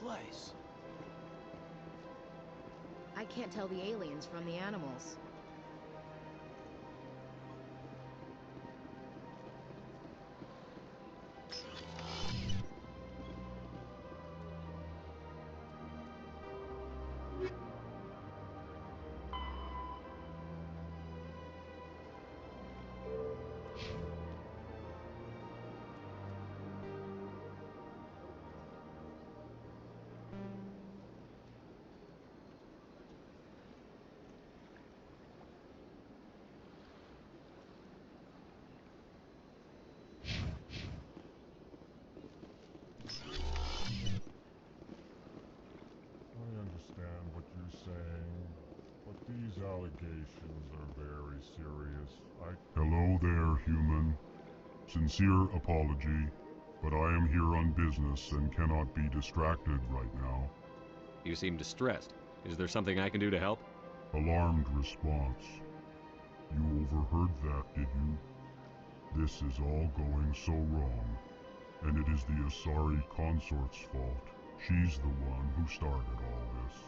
place? I can't tell the aliens from the animals. I understand what you're saying, but these allegations are very serious. Hello there, human. Sincere apology, but I am here on business and cannot be distracted right now. You seem distressed. Is there something I can do to help? Alarmed response. You overheard that, did you? This is all going so wrong, and it is the Asari consort's fault. She's the one who started all this.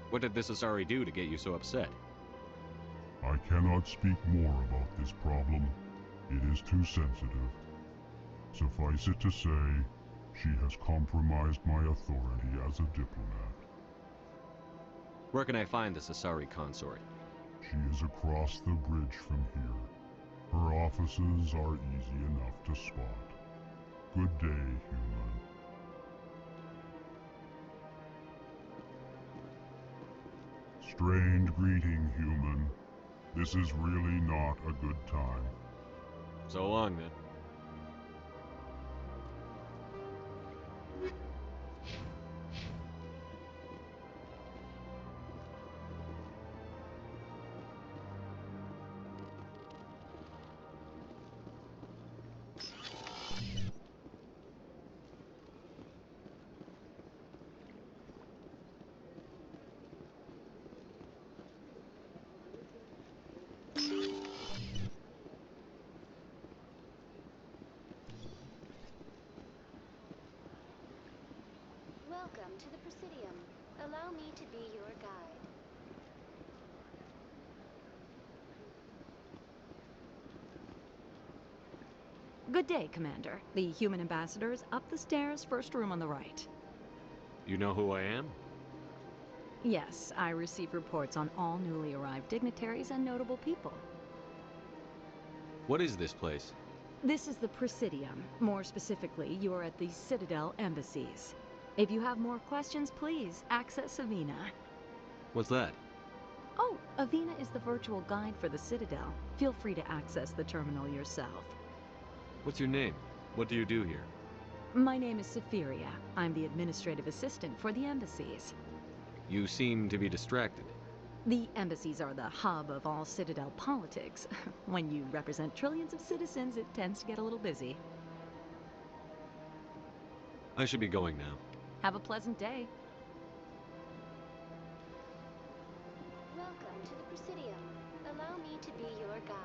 What did this Asari do to get you so upset? I cannot speak more about this problem. It is too sensitive. Suffice it to say, she has compromised my authority as a diplomat. Where can I find this Asari consort? She is across the bridge from here. Her offices are easy enough to spot. Good day, human. Strange greeting, human. This is really not a good time. So long, then. Welcome to the Presidium. Allow me to be your guide. Good day, Commander. The human ambassador is up the stairs, first room on the right. You know who I am? Yes, I receive reports on all newly arrived dignitaries and notable people. What is this place? This is the Presidium. More specifically, you are at the Citadel embassies. If you have more questions, please access Avina. What's that? Oh, Avina is the virtual guide for the Citadel. Feel free to access the terminal yourself. What's your name? What do you do here? My name is Sephiria. I'm the administrative assistant for the embassies. You seem to be distracted. The embassies are the hub of all Citadel politics. When you represent trillions of citizens, it tends to get a little busy. I should be going now. Have a pleasant day. Welcome to the Presidium. Allow me to be your guide.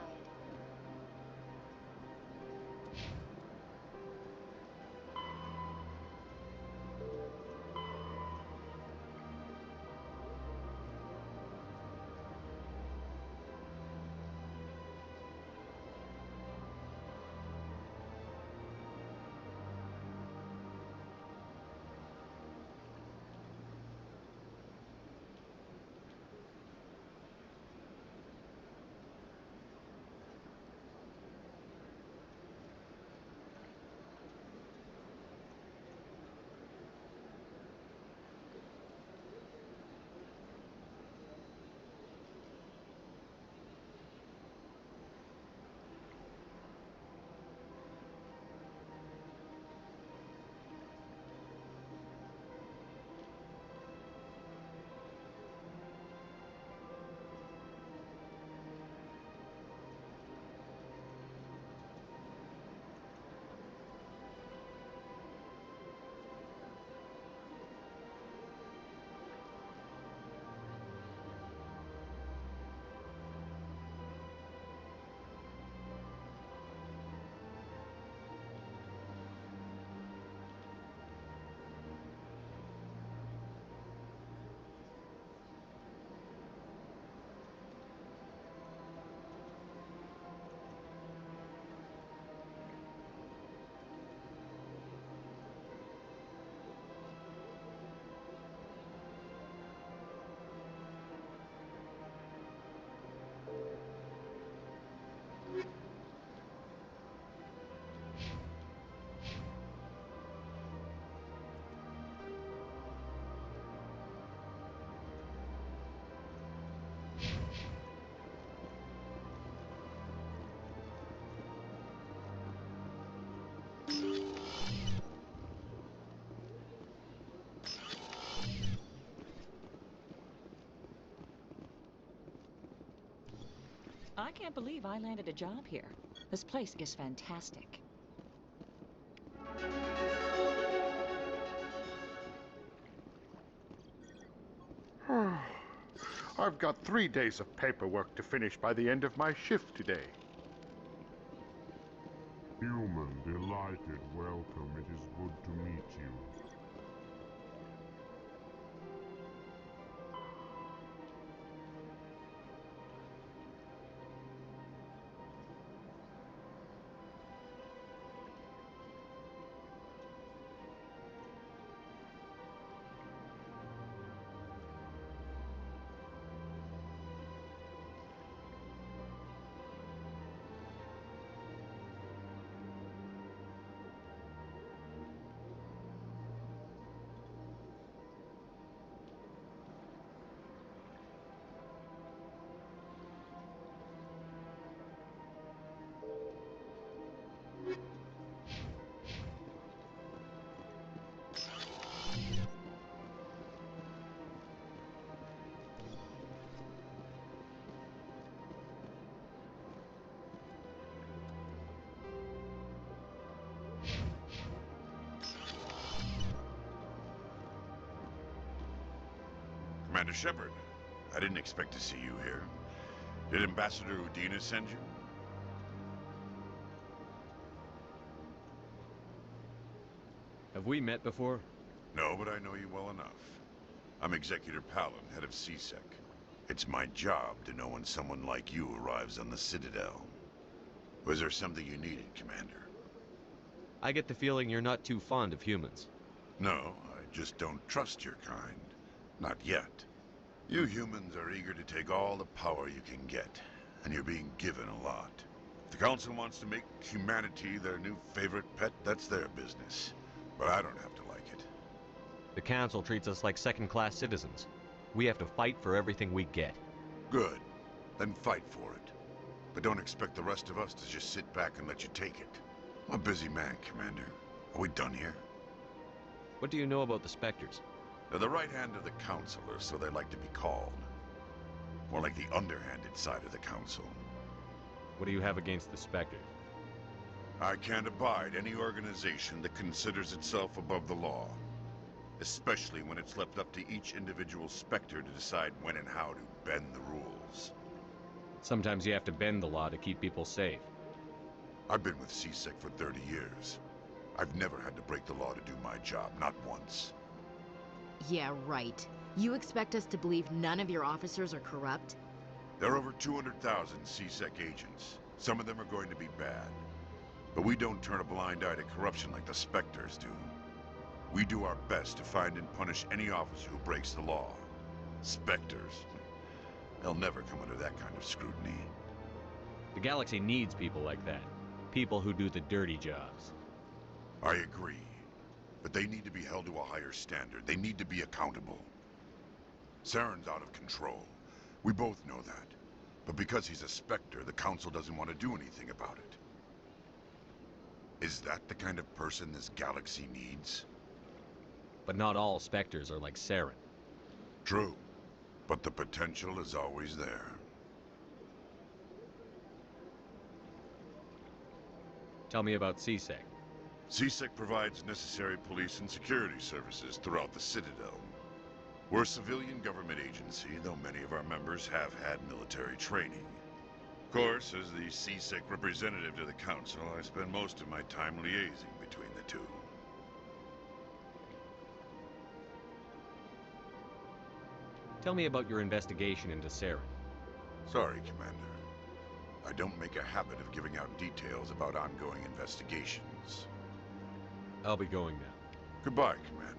I can't believe I landed a job here. This place is fantastic. I've got 3 days of paperwork to finish by the end of my shift today. Human, delighted, welcome. It is good to meet you. Commander Shepard, I didn't expect to see you here. Did Ambassador Udina send you? Have we met before? No, but I know you well enough. I'm Executor Palin, head of CSEC. It's my job to know when someone like you arrives on the Citadel. Was there something you needed, Commander? I get the feeling you're not too fond of humans. No, I just don't trust your kind. Not yet. You humans are eager to take all the power you can get, and you're being given a lot. If the Council wants to make humanity their new favorite pet, that's their business. But I don't have to like it. The Council treats us like second-class citizens. We have to fight for everything we get. Good. Then fight for it. But don't expect the rest of us to just sit back and let you take it. I'm a busy man, Commander. Are we done here? What do you know about the Spectres? They're the right hand of the Council, or so they like to be called. More like the underhanded side of the Council. What do you have against the Spectres? I can't abide any organization that considers itself above the law. Especially when it's left up to each individual Spectre to decide when and how to bend the rules. Sometimes you have to bend the law to keep people safe. I've been with CSEC for 30 years. I've never had to break the law to do my job, not once. Yeah, right. You expect us to believe none of your officers are corrupt? There are over 200,000 CSEC agents. Some of them are going to be bad. But we don't turn a blind eye to corruption like the Spectres do. We do our best to find and punish any officer who breaks the law. Spectres. They'll never come under that kind of scrutiny. The galaxy needs people like that. People who do the dirty jobs. I agree. But they need to be held to a higher standard. They need to be accountable. Saren's out of control. We both know that. But because he's a Spectre, the Council doesn't want to do anything about it. Is that the kind of person this galaxy needs? But not all Spectres are like Saren. True. But the potential is always there. Tell me about CSEC. CSEC provides necessary police and security services throughout the Citadel. We're a civilian government agency, though many of our members have had military training. Of course, as the CSEC representative to the Council, I spend most of my time liaising between the two. Tell me about your investigation into Saren. Sorry, Commander. I don't make a habit of giving out details about ongoing investigations. I'll be going now. Goodbye, Commander.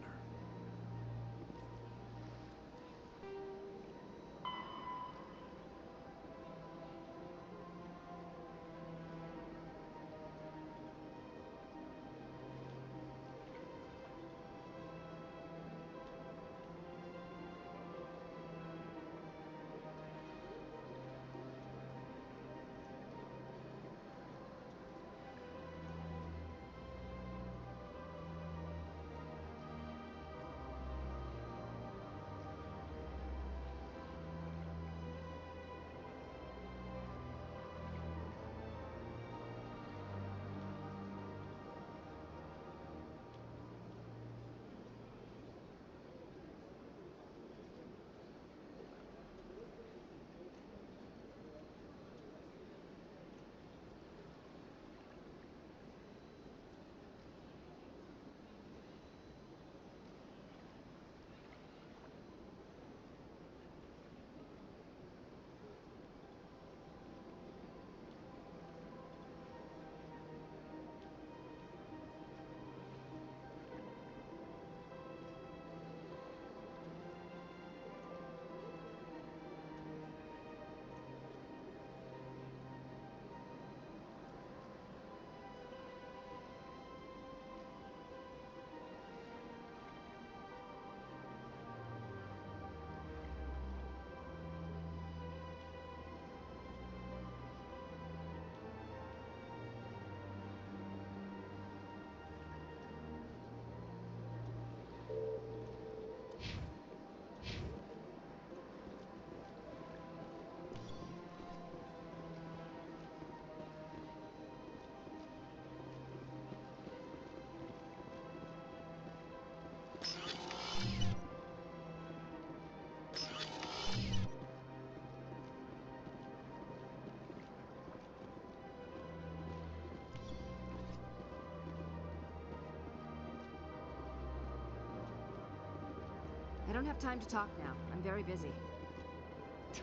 don't have time to talk now. I'm very busy.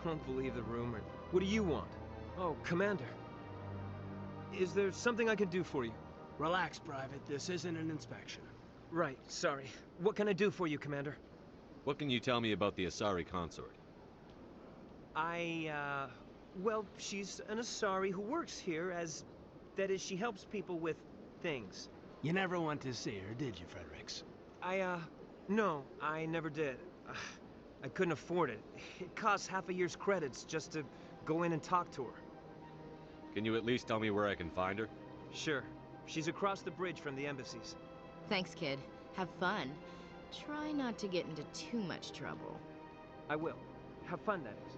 Don't believe the rumor. What do you want? Oh, Commander. Is there something I can do for you? Relax, Private. This isn't an inspection. Right, sorry. What can I do for you, Commander? What can you tell me about the Asari consort? Well, she's an Asari who works here as... That is, she helps people with things. You never went to see her, did you, Fredericks? No, I never did. I couldn't afford it. It costs half a year's credits just to go in and talk to her. Can you at least tell me where I can find her? Sure. She's across the bridge from the embassies. Thanks, kid. Have fun. Try not to get into too much trouble. I will. Have fun, that is.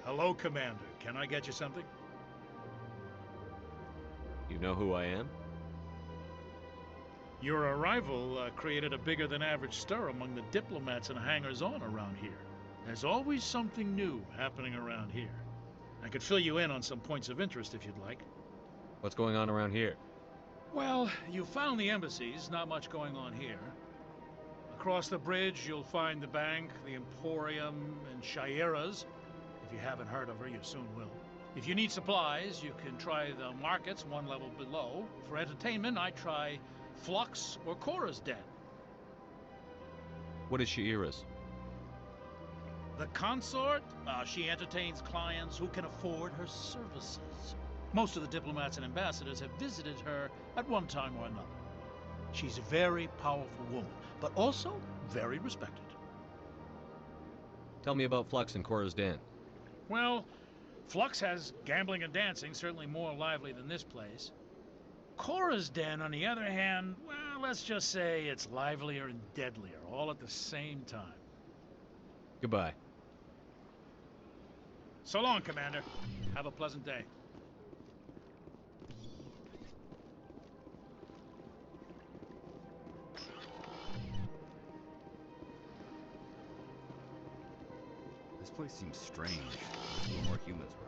Hello, Commander. Can I get you something? You know who I am? Your arrival created a bigger-than-average stir among the diplomats and hangers-on around here. There's always something new happening around here. I could fill you in on some points of interest if you'd like. What's going on around here? Well, you found the embassies, not much going on here. Across the bridge, you'll find the bank, the Emporium, and Shaira's. If you haven't heard of her, you soon will. If you need supplies, you can try the markets one level below. For entertainment, I try Flux or Cora's Den. What is Shaira's? The consort? She entertains clients who can afford her services. Most of the diplomats and ambassadors have visited her at one time or another. She's a very powerful woman, but also very respected. Tell me about Flux and Cora's Den. Well, Flux has gambling and dancing, certainly more lively than this place. Cora's Den, on the other hand, well, let's just say it's livelier and deadlier, all at the same time. Goodbye. So long, Commander. Have a pleasant day. This place seems strange. There's a little more humans around.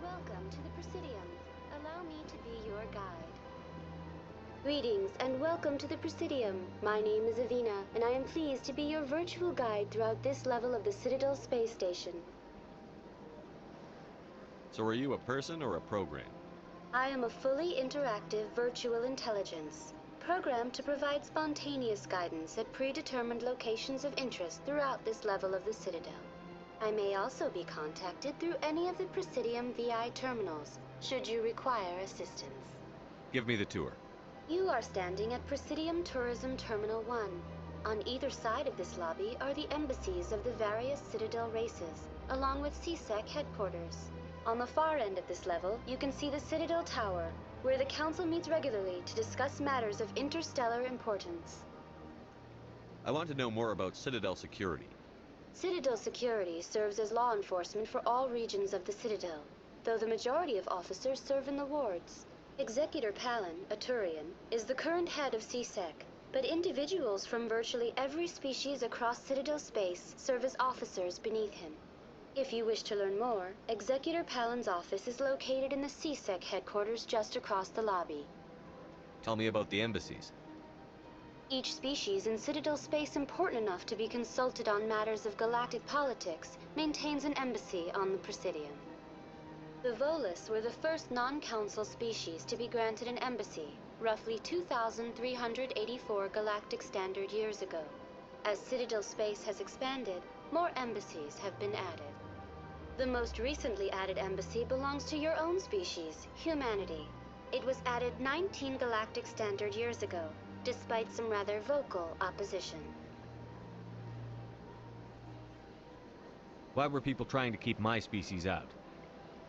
Welcome to the Presidium. Allow me to be your guide. Greetings and welcome to the Presidium. My name is Avina, and I am pleased to be your virtual guide throughout this level of the Citadel Space Station. So are you a person or a program? I am a fully interactive virtual intelligence, programmed to provide spontaneous guidance at predetermined locations of interest throughout this level of the Citadel. I may also be contacted through any of the Presidium VI terminals, should you require assistance. Give me the tour. You are standing at Presidium Tourism Terminal 1. On either side of this lobby are the embassies of the various Citadel races, along with CSEC headquarters. On the far end of this level, you can see the Citadel Tower, where the Council meets regularly to discuss matters of interstellar importance. I want to know more about Citadel security. Citadel security serves as law enforcement for all regions of the Citadel, though the majority of officers serve in the wards. Executor Palin, a Turian, is the current head of CSEC, but individuals from virtually every species across Citadel space serve as officers beneath him. If you wish to learn more, Executor Palin's office is located in the CSEC headquarters just across the lobby. Tell me about the embassies. Each species in Citadel space important enough to be consulted on matters of galactic politics maintains an embassy on the Presidium. The Volus were the first non-council species to be granted an embassy, roughly 2,384 galactic standard years ago. As Citadel space has expanded, more embassies have been added. The most recently added embassy belongs to your own species, humanity. It was added 19 galactic standard years ago, despite some rather vocal opposition. Why were people trying to keep my species out?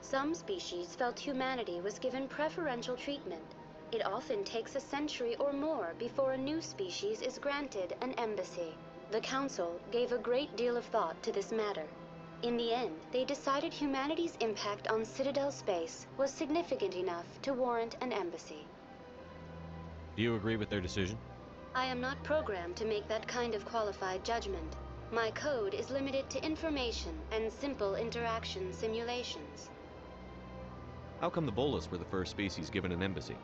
Some species felt humanity was given preferential treatment. It often takes a century or more before a new species is granted an embassy. The Council gave a great deal of thought to this matter. In the end, they decided humanity's impact on Citadel space was significant enough to warrant an embassy. Do you agree with their decision? I am not programmed to make that kind of qualified judgment. My code is limited to information and simple interaction simulations. How come the Volus were the first species given an embassy?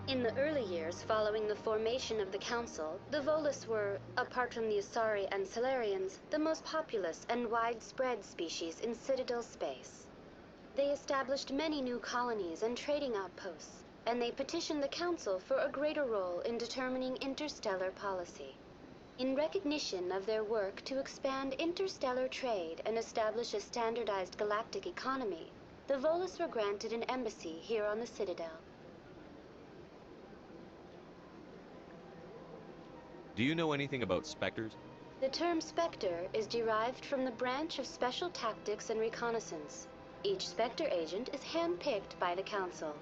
In the early years following the formation of the Council, the Volus were, apart from the Asari and Salarians, the most populous and widespread species in Citadel space. They established many new colonies and trading outposts, and they petitioned the Council for a greater role in determining interstellar policy. In recognition of their work to expand interstellar trade and establish a standardized galactic economy, the Volus were granted an embassy here on the Citadel. Do you know anything about Spectres? The term Spectre is derived from the branch of Special Tactics and Reconnaissance. Each Spectre agent is handpicked by the Council.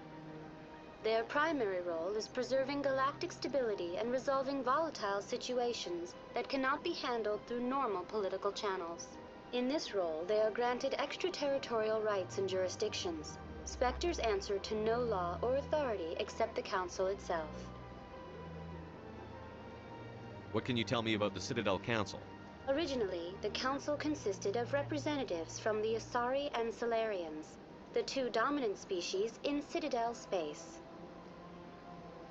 Their primary role is preserving galactic stability and resolving volatile situations that cannot be handled through normal political channels. In this role, they are granted extraterritorial rights and jurisdictions. Spectres answer to no law or authority except the Council itself. What can you tell me about the Citadel Council? Originally, the Council consisted of representatives from the Asari and Salarians, the two dominant species in Citadel space.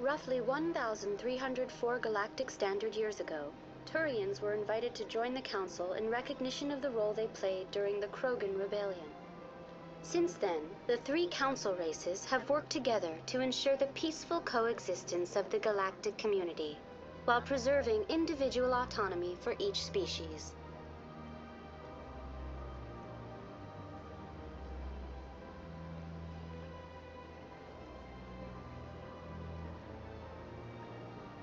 Roughly 1,304 galactic standard years ago, Turians were invited to join the Council in recognition of the role they played during the Krogan Rebellion. Since then, the three Council races have worked together to ensure the peaceful coexistence of the galactic community, while preserving individual autonomy for each species.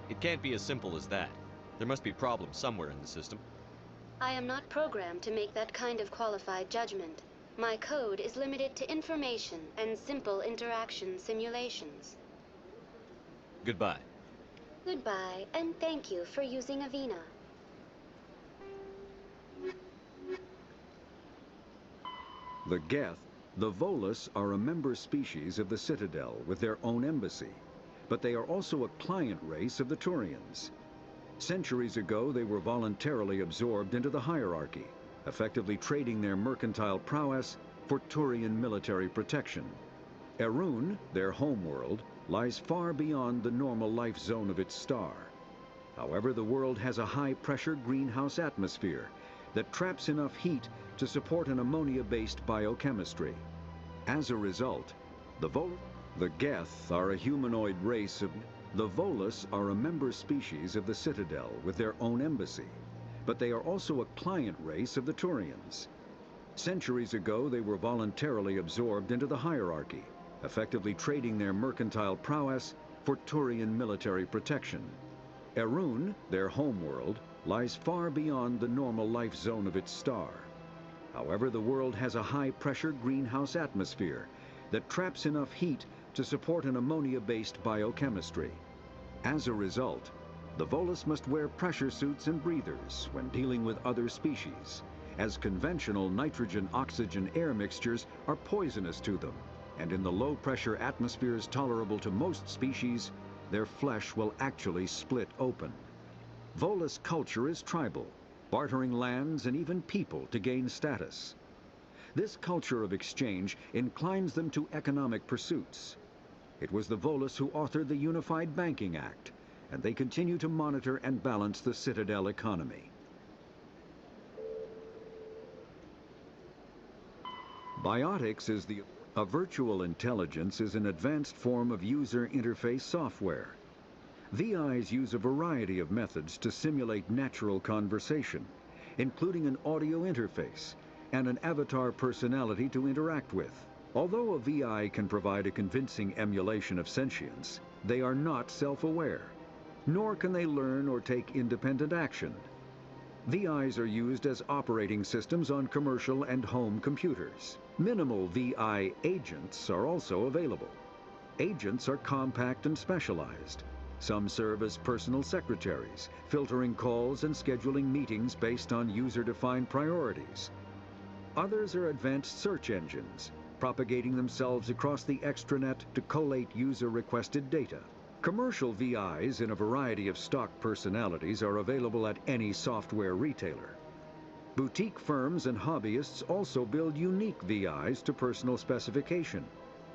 It can't be as simple as that. There must be problems somewhere in the system. I am not programmed to make that kind of qualified judgment. My code is limited to information and simple interaction simulations. Goodbye. Goodbye, and thank you for using Avina. The Geth, the Volus, are a member species of the Citadel with their own embassy, but they are also a client race of the Turians. Centuries ago, they were voluntarily absorbed into the hierarchy, effectively trading their mercantile prowess for Turian military protection. Erun, their homeworld, lies far beyond the normal life zone of its star. However, the world has a high-pressure greenhouse atmosphere that traps enough heat to support an ammonia-based biochemistry. As a result, the Geth are a humanoid race of... The Volus are a member species of the Citadel with their own embassy, but they are also a client race of the Turians. Centuries ago, they were voluntarily absorbed into the hierarchy, effectively trading their mercantile prowess for Turian military protection. Erun, their homeworld, lies far beyond the normal life zone of its star. However, the world has a high-pressure greenhouse atmosphere that traps enough heat to support an ammonia-based biochemistry. As a result, the Volus must wear pressure suits and breathers when dealing with other species, as conventional nitrogen-oxygen air mixtures are poisonous to them, and in the low-pressure atmospheres tolerable to most species, their flesh will actually split open. Volus culture is tribal, bartering lands and even people to gain status. This culture of exchange inclines them to economic pursuits. It was the Volus who authored the Unified Banking Act, and they continue to monitor and balance the Citadel economy. Biotics is a virtual intelligence is an advanced form of user interface software. VIs use a variety of methods to simulate natural conversation, including an audio interface and an avatar personality to interact with. Although a VI can provide a convincing emulation of sentience, they are not self-aware, nor can they learn or take independent action. VIs are used as operating systems on commercial and home computers. Minimal VI agents are also available. Agents are compact and specialized. Some serve as personal secretaries, filtering calls and scheduling meetings based on user-defined priorities. Others are advanced search engines, propagating themselves across the extranet to collate user-requested data. Commercial VIs in a variety of stock personalities are available at any software retailer. Boutique firms and hobbyists also build unique VIs to personal specification.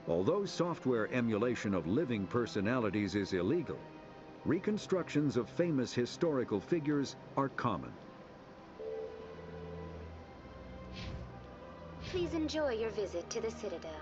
Although software emulation of living personalities is illegal, reconstructions of famous historical figures are common. Please enjoy your visit to the Citadel.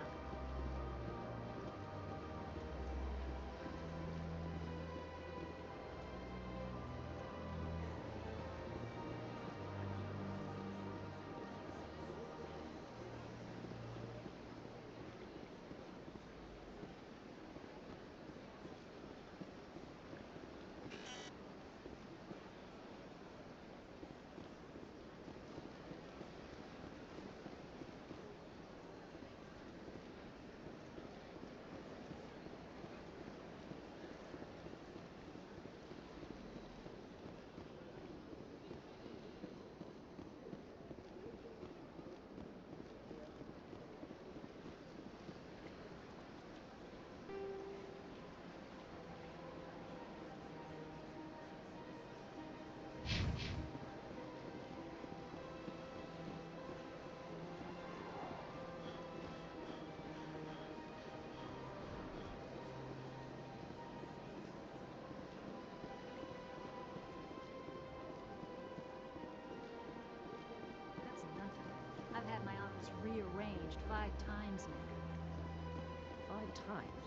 That's nothing. I've had my office rearranged 5 times now. 5 times?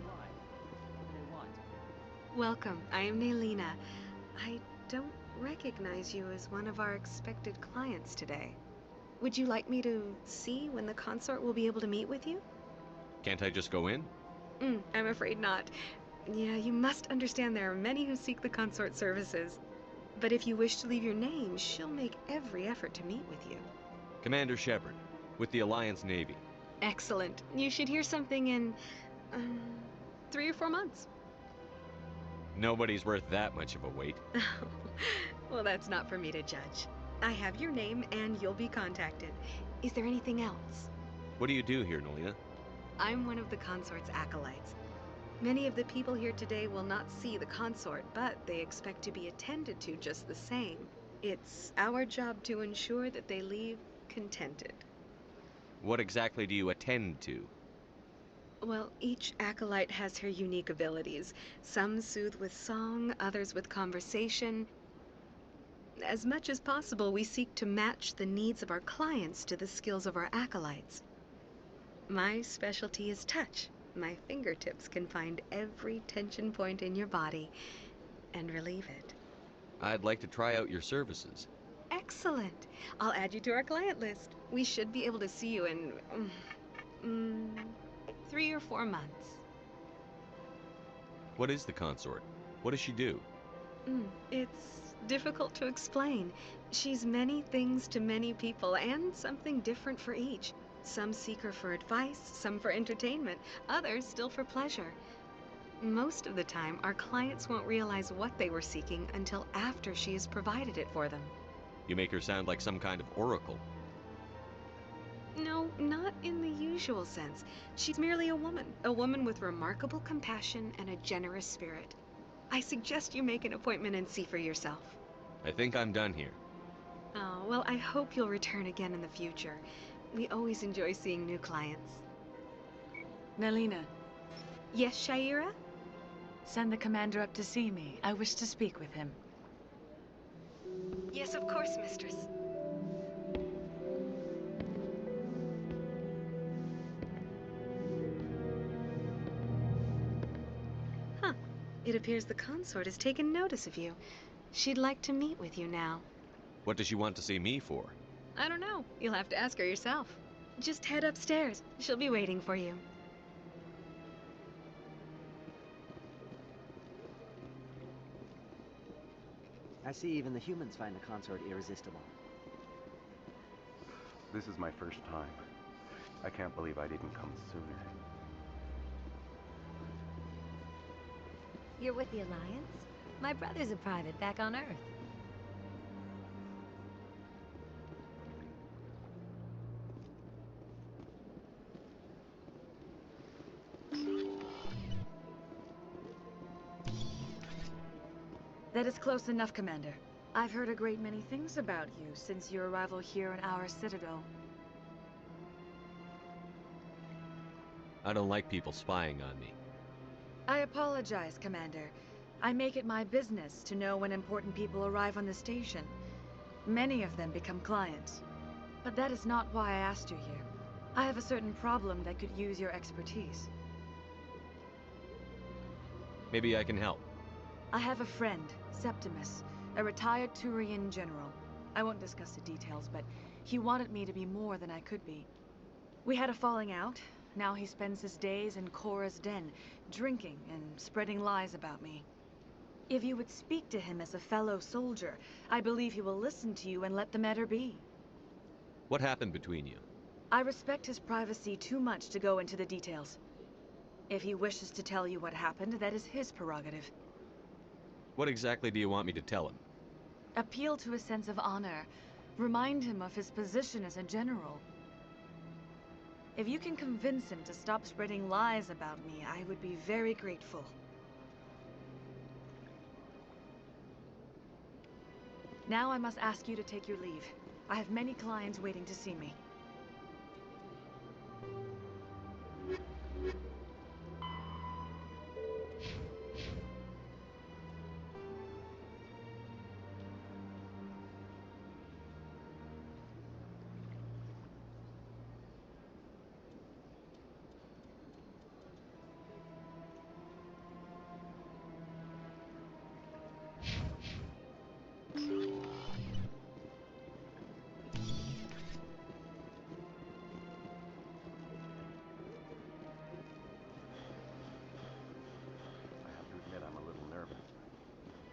Why? What do they want? Welcome. I am Nelina. I don't recognize you as one of our expected clients today. Would you like me to see when the consort will be able to meet with you? Can't I just go in? I'm afraid not. Yeah, you must understand there are many who seek the consort services. But if you wish to leave your name, she'll make every effort to meet with you. Commander Shepard, with the Alliance Navy. Excellent. You should hear something in 3 or 4 months. Nobody's worth that much of a wait. Well, that's not for me to judge. I have your name and you'll be contacted. Is there anything else? What do you do here, Nelina? I'm one of the consort's acolytes. Many of the people here today will not see the consort, but they expect to be attended to just the same. It's our job to ensure that they leave contented. What exactly do you attend to? Well, each acolyte has her unique abilities. Some soothe with song, others with conversation. As much as possible, we seek to match the needs of our clients to the skills of our acolytes. My specialty is touch. My fingertips can find every tension point in your body and relieve it. I'd like to try out your services. Excellent. I'll add you to our client list. We should be able to see you in 3 or 4 months. What is the consort? What does she do? It's difficult to explain. She's many things to many people, and something different for each. Some seek her for advice, some for entertainment, others still for pleasure. Most of the time, our clients won't realize what they were seeking until after she has provided it for them. You make her sound like some kind of oracle. No, not in the usual sense. She's merely a woman with remarkable compassion and a generous spirit. I suggest you make an appointment and see for yourself. I think I'm done here. Oh, well, I hope you'll return again in the future. We always enjoy seeing new clients. Nelina. Yes, Shaira? Send the commander up to see me. I wish to speak with him. Yes, of course, mistress. Huh. It appears the consort has taken notice of you. She'd like to meet with you now. What does she want to see me for? I don't know. You'll have to ask her yourself. Just head upstairs. She'll be waiting for you. I see even the humans find the consort irresistible. This is my first time. I can't believe I didn't come sooner. You're with the Alliance? My brother's a private back on Earth. That is close enough, Commander. I've heard a great many things about you since your arrival here in our citadel. I don't like people spying on me. I apologize, Commander. I make it my business to know when important people arrive on the station. Many of them become clients. But that is not why I asked you here. I have a certain problem that could use your expertise. Maybe I can help. I have a friend, Septimus, a retired Turian general. I won't discuss the details, but he wanted me to be more than I could be. We had a falling out. Now he spends his days in Korra's den, drinking and spreading lies about me. If you would speak to him as a fellow soldier, I believe he will listen to you and let the matter be. What happened between you? I respect his privacy too much to go into the details. If he wishes to tell you what happened, that is his prerogative. What exactly do you want me to tell him? Appeal to his sense of honor. Remind him of his position as a general. If you can convince him to stop spreading lies about me, I would be very grateful. Now I must ask you to take your leave. I have many clients waiting to see me.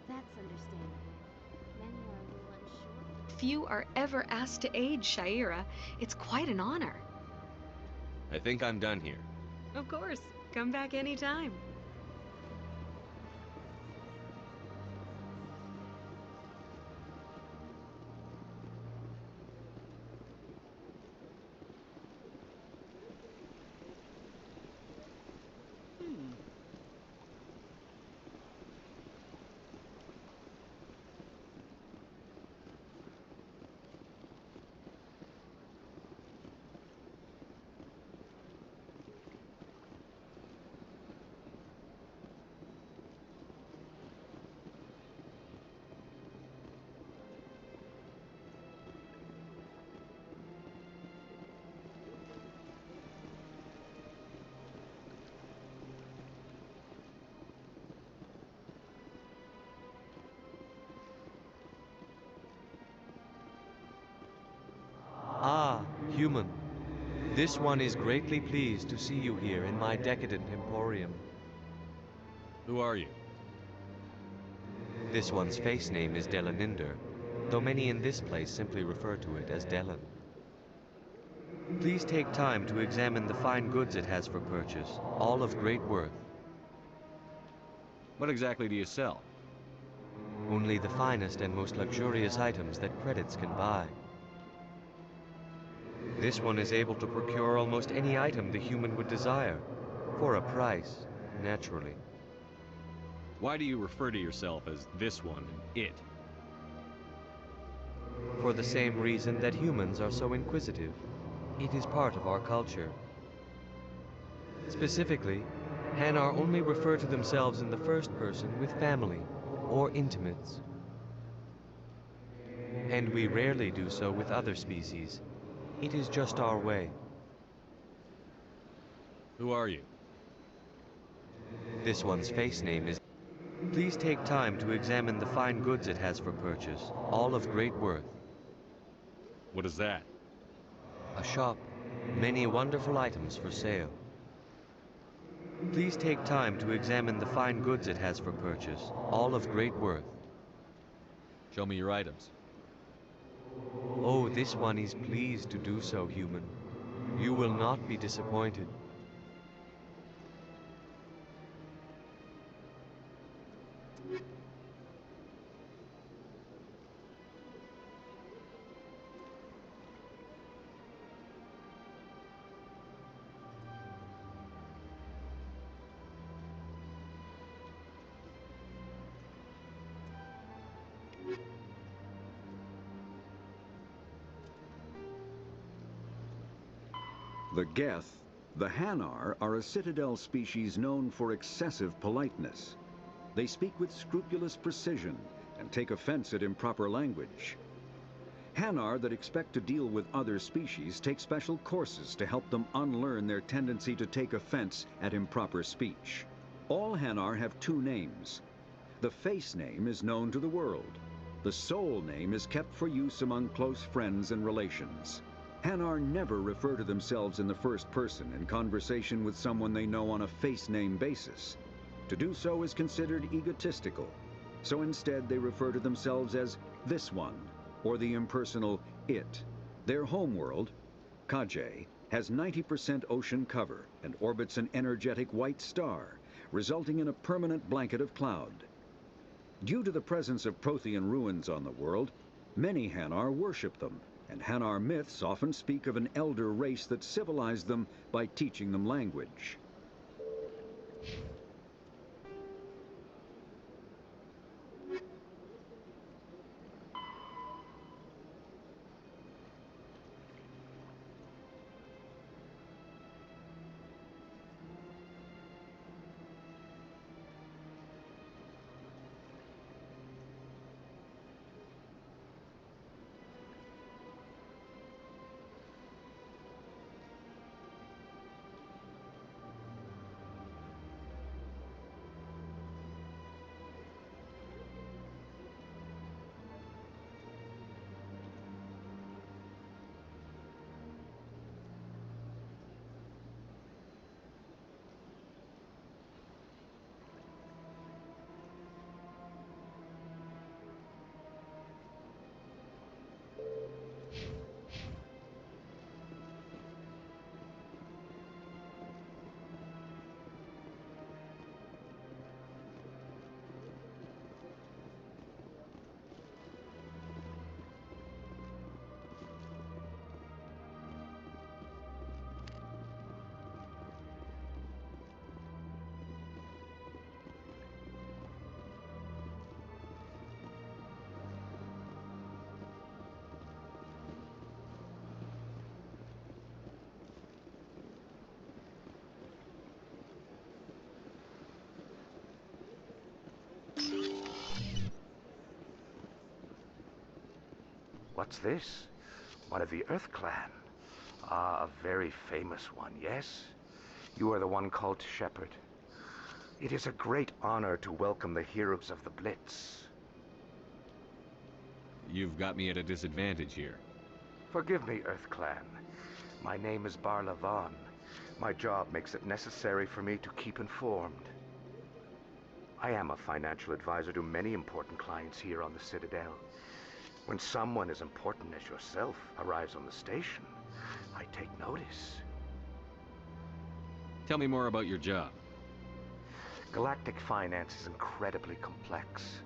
That's understandable. Many are a little unsure. Few are ever asked to aid Sha'ira. It's quite an honor. I think I'm done here. Of course. Come back anytime. Ah, human. This one is greatly pleased to see you here in my decadent emporium. Who are you? This one's face name is Delaninder, though many in this place simply refer to it as Delan. Please take time to examine the fine goods it has for purchase, all of great worth. What exactly do you sell? Only the finest and most luxurious items that credits can buy. This one is able to procure almost any item the human would desire, for a price, naturally. Why do you refer to yourself as this one and it? For the same reason that humans are so inquisitive. It is part of our culture. Specifically, Hanar only refer to themselves in the first person with family or intimates. And we rarely do so with other species. It is just our way. Who are you? This one's face name is... Please take time to examine the fine goods it has for purchase, all of great worth. What is that? A shop. Many wonderful items for sale. Please take time to examine the fine goods it has for purchase, all of great worth. Show me your items. Oh, this one is pleased to do so, human. You will not be disappointed. The Geth, the Hanar, are a Citadel species known for excessive politeness. They speak with scrupulous precision and take offense at improper language. Hanar that expect to deal with other species take special courses to help them unlearn their tendency to take offense at improper speech. All Hanar have two names. The face name is known to the world. The soul name is kept for use among close friends and relations. Hanar never refer to themselves in the first person in conversation with someone they know on a face name basis. To do so is considered egotistical, so instead they refer to themselves as this one, or the impersonal it. Their homeworld, Kaje, has 90% ocean cover and orbits an energetic white star, resulting in a permanent blanket of cloud. Due to the presence of Prothean ruins on the world, many Hanar worship them, and Hanar myths often speak of an elder race that civilized them by teaching them language. What's this? One of the Earth Clan. Ah, a very famous one, yes? You are the one called Shepard. It is a great honor to welcome the heroes of the Blitz. You've got me at a disadvantage here. Forgive me, Earth Clan. My name is Barla Vaughn. My job makes it necessary for me to keep informed. I am a financial advisor to many important clients here on the Citadel. When someone as important as yourself arrives on the station, I take notice. Tell me more about your job. Galactic finance is incredibly complex.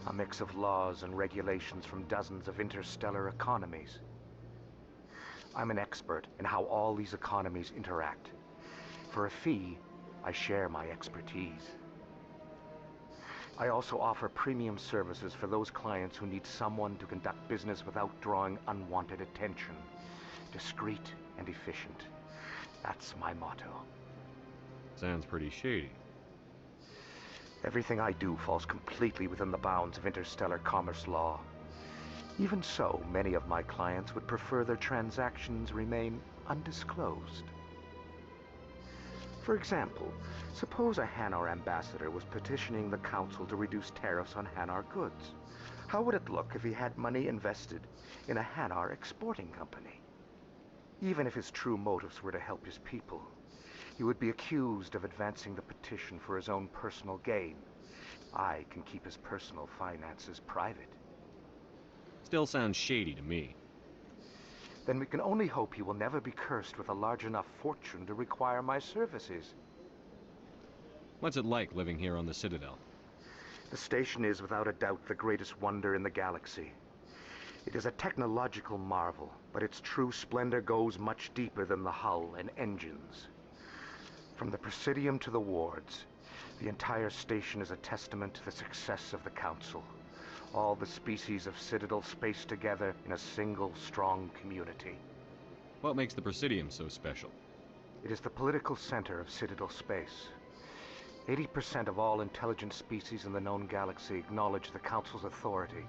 A mix of laws and regulations from dozens of interstellar economies. I'm an expert in how all these economies interact. For a fee, I share my expertise. I also offer premium services for those clients who need someone to conduct business without drawing unwanted attention. Discreet and efficient. That's my motto. Sounds pretty shady. Everything I do falls completely within the bounds of interstellar commerce law. Even so, many of my clients would prefer their transactions remain undisclosed. For example, suppose a Hanar ambassador was petitioning the council to reduce tariffs on Hanar goods. How would it look if he had money invested in a Hanar exporting company? Even if his true motives were to help his people, he would be accused of advancing the petition for his own personal gain. I can keep his personal finances private. Still sounds shady to me. Then we can only hope he will never be cursed with a large enough fortune to require my services. What's it like living here on the Citadel? The station is without a doubt the greatest wonder in the galaxy. It is a technological marvel, but its true splendor goes much deeper than the hull and engines. From the Presidium to the wards, the entire station is a testament to the success of the Council. All the species of Citadel spaced together in a single strong community. What makes the Presidium so special? It is the political center of Citadel space. 80% of all intelligent species in the known galaxy acknowledge the Council's authority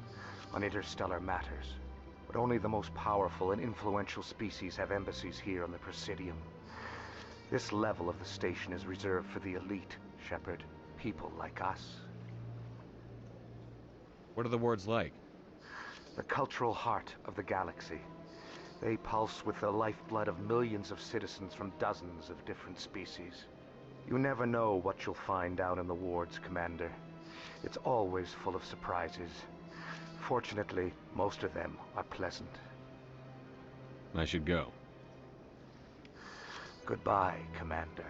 on interstellar matters. But only the most powerful and influential species have embassies here on the Presidium. This level of the station is reserved for the elite, Shepard. People like us. What are the wards like? The cultural heart of the galaxy. They pulse with the lifeblood of millions of citizens from dozens of different species. You never know what you'll find down in the wards, Commander. It's always full of surprises. Fortunately, most of them are pleasant. I should go. Goodbye, Commander.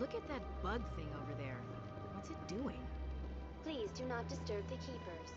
Look at that bug thing over there. What's it doing? Please do not disturb the keepers.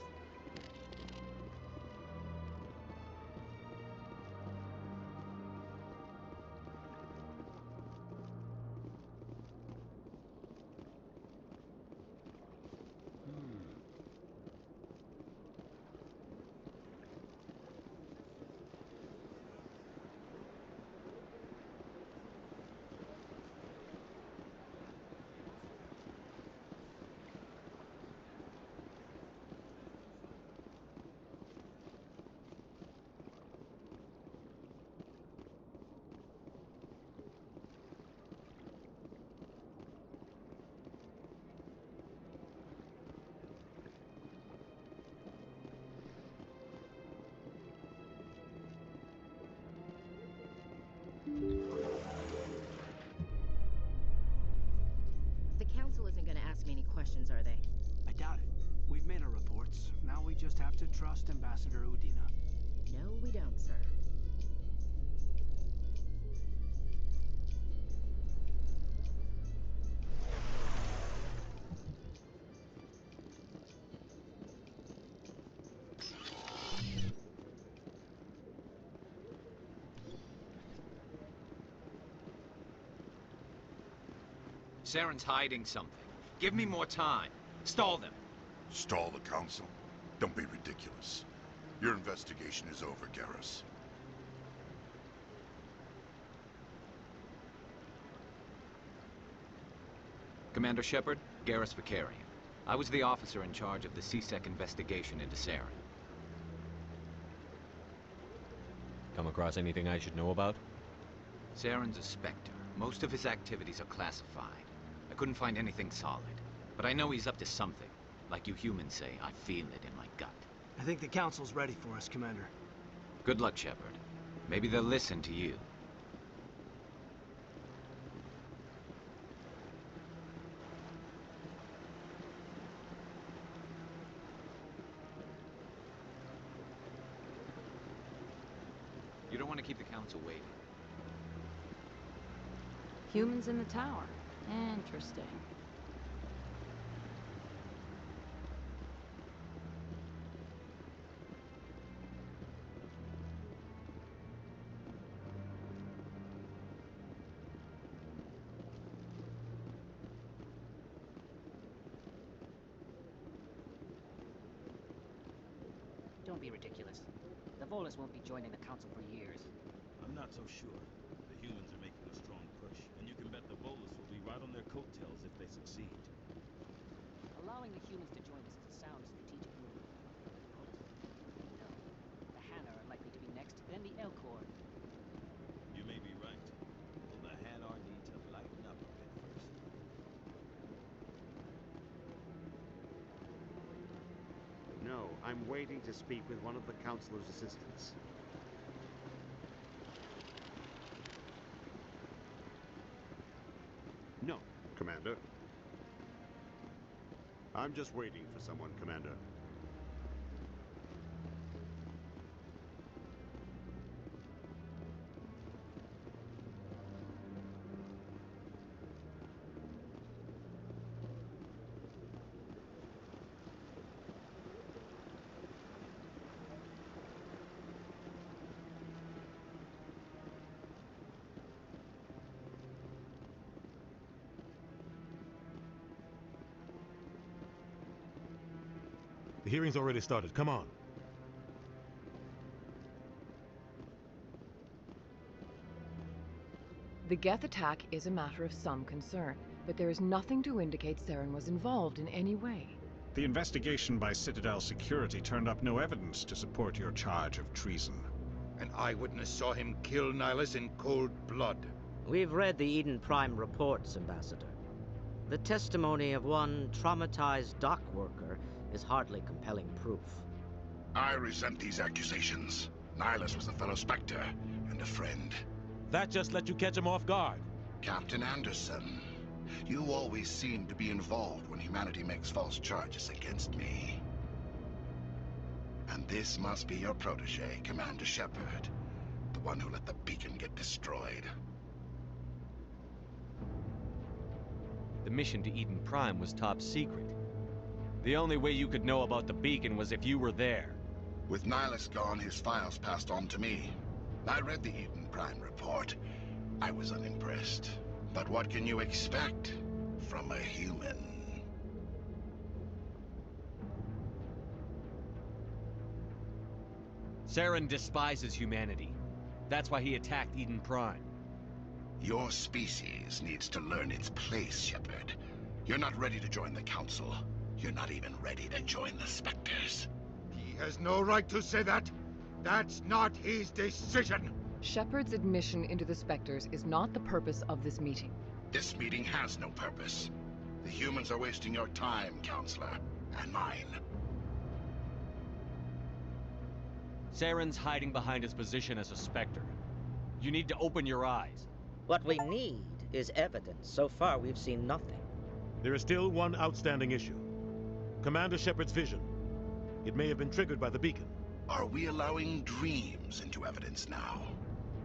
ask me any questions, are they? I doubt it. We've made our reports. Now we just have to trust Ambassador Udina. No, we don't, sir. Saren's hiding something. Give me more time. Stall them. Stall the council? Don't be ridiculous. Your investigation is over, Garrus. Commander Shepard, Garrus Vakarian. I was the officer in charge of the C-Sec investigation into Saren. Come across anything I should know about? Saren's a Spectre. Most of his activities are classified. I couldn't find anything solid. But I know he's up to something. Like you humans say, I feel it in my gut. I think the Council's ready for us, Commander. Good luck, Shepard. Maybe they'll listen to you. You don't want to keep the Council waiting. Humans in the tower. Interesting. Don't be ridiculous. The Volus won't be joining the Council for years. I'm not so sure. The humans are making a strong push, and you can bet the Volus will be right on their coattails if they succeed. Allowing the humans to join us is a sound strategic move. No. The Hanna are likely to be next, then the Elcor. You may be right. Well, the Hanar need to lighten up a bit first. No, I'm waiting to speak with one of the Councilor's assistants. No, Commander. I'm just waiting for someone, Commander. The hearing's already started. Come on. The Geth attack is a matter of some concern, but there is nothing to indicate Saren was involved in any way. The investigation by Citadel Security turned up no evidence to support your charge of treason. An eyewitness saw him kill Nihilus in cold blood. We've read the Eden Prime reports, Ambassador. The testimony of one traumatized dock worker is hardly compelling proof. I resent these accusations. Nihilus was a fellow Spectre and a friend. That just let you catch him off guard. Captain Anderson, you always seem to be involved when humanity makes false charges against me. And this must be your protege, Commander Shepard, the one who let the beacon get destroyed. The mission to Eden Prime was top secret. The only way you could know about the beacon was if you were there. With Nihilus gone, his files passed on to me. I read the Eden Prime report. I was unimpressed. But what can you expect from a human? Saren despises humanity. That's why he attacked Eden Prime. Your species needs to learn its place, Shepard. You're not ready to join the Council. You're not even ready to join the Spectres. He has no right to say that. That's not his decision. Shepard's admission into the Spectres is not the purpose of this meeting. This meeting has no purpose. The humans are wasting your time, Counselor, and mine. Saren's hiding behind his position as a Spectre. You need to open your eyes. What we need is evidence. So far, we've seen nothing. There is still one outstanding issue. Commander Shepard's vision. It may have been triggered by the beacon. Are we allowing dreams into evidence now?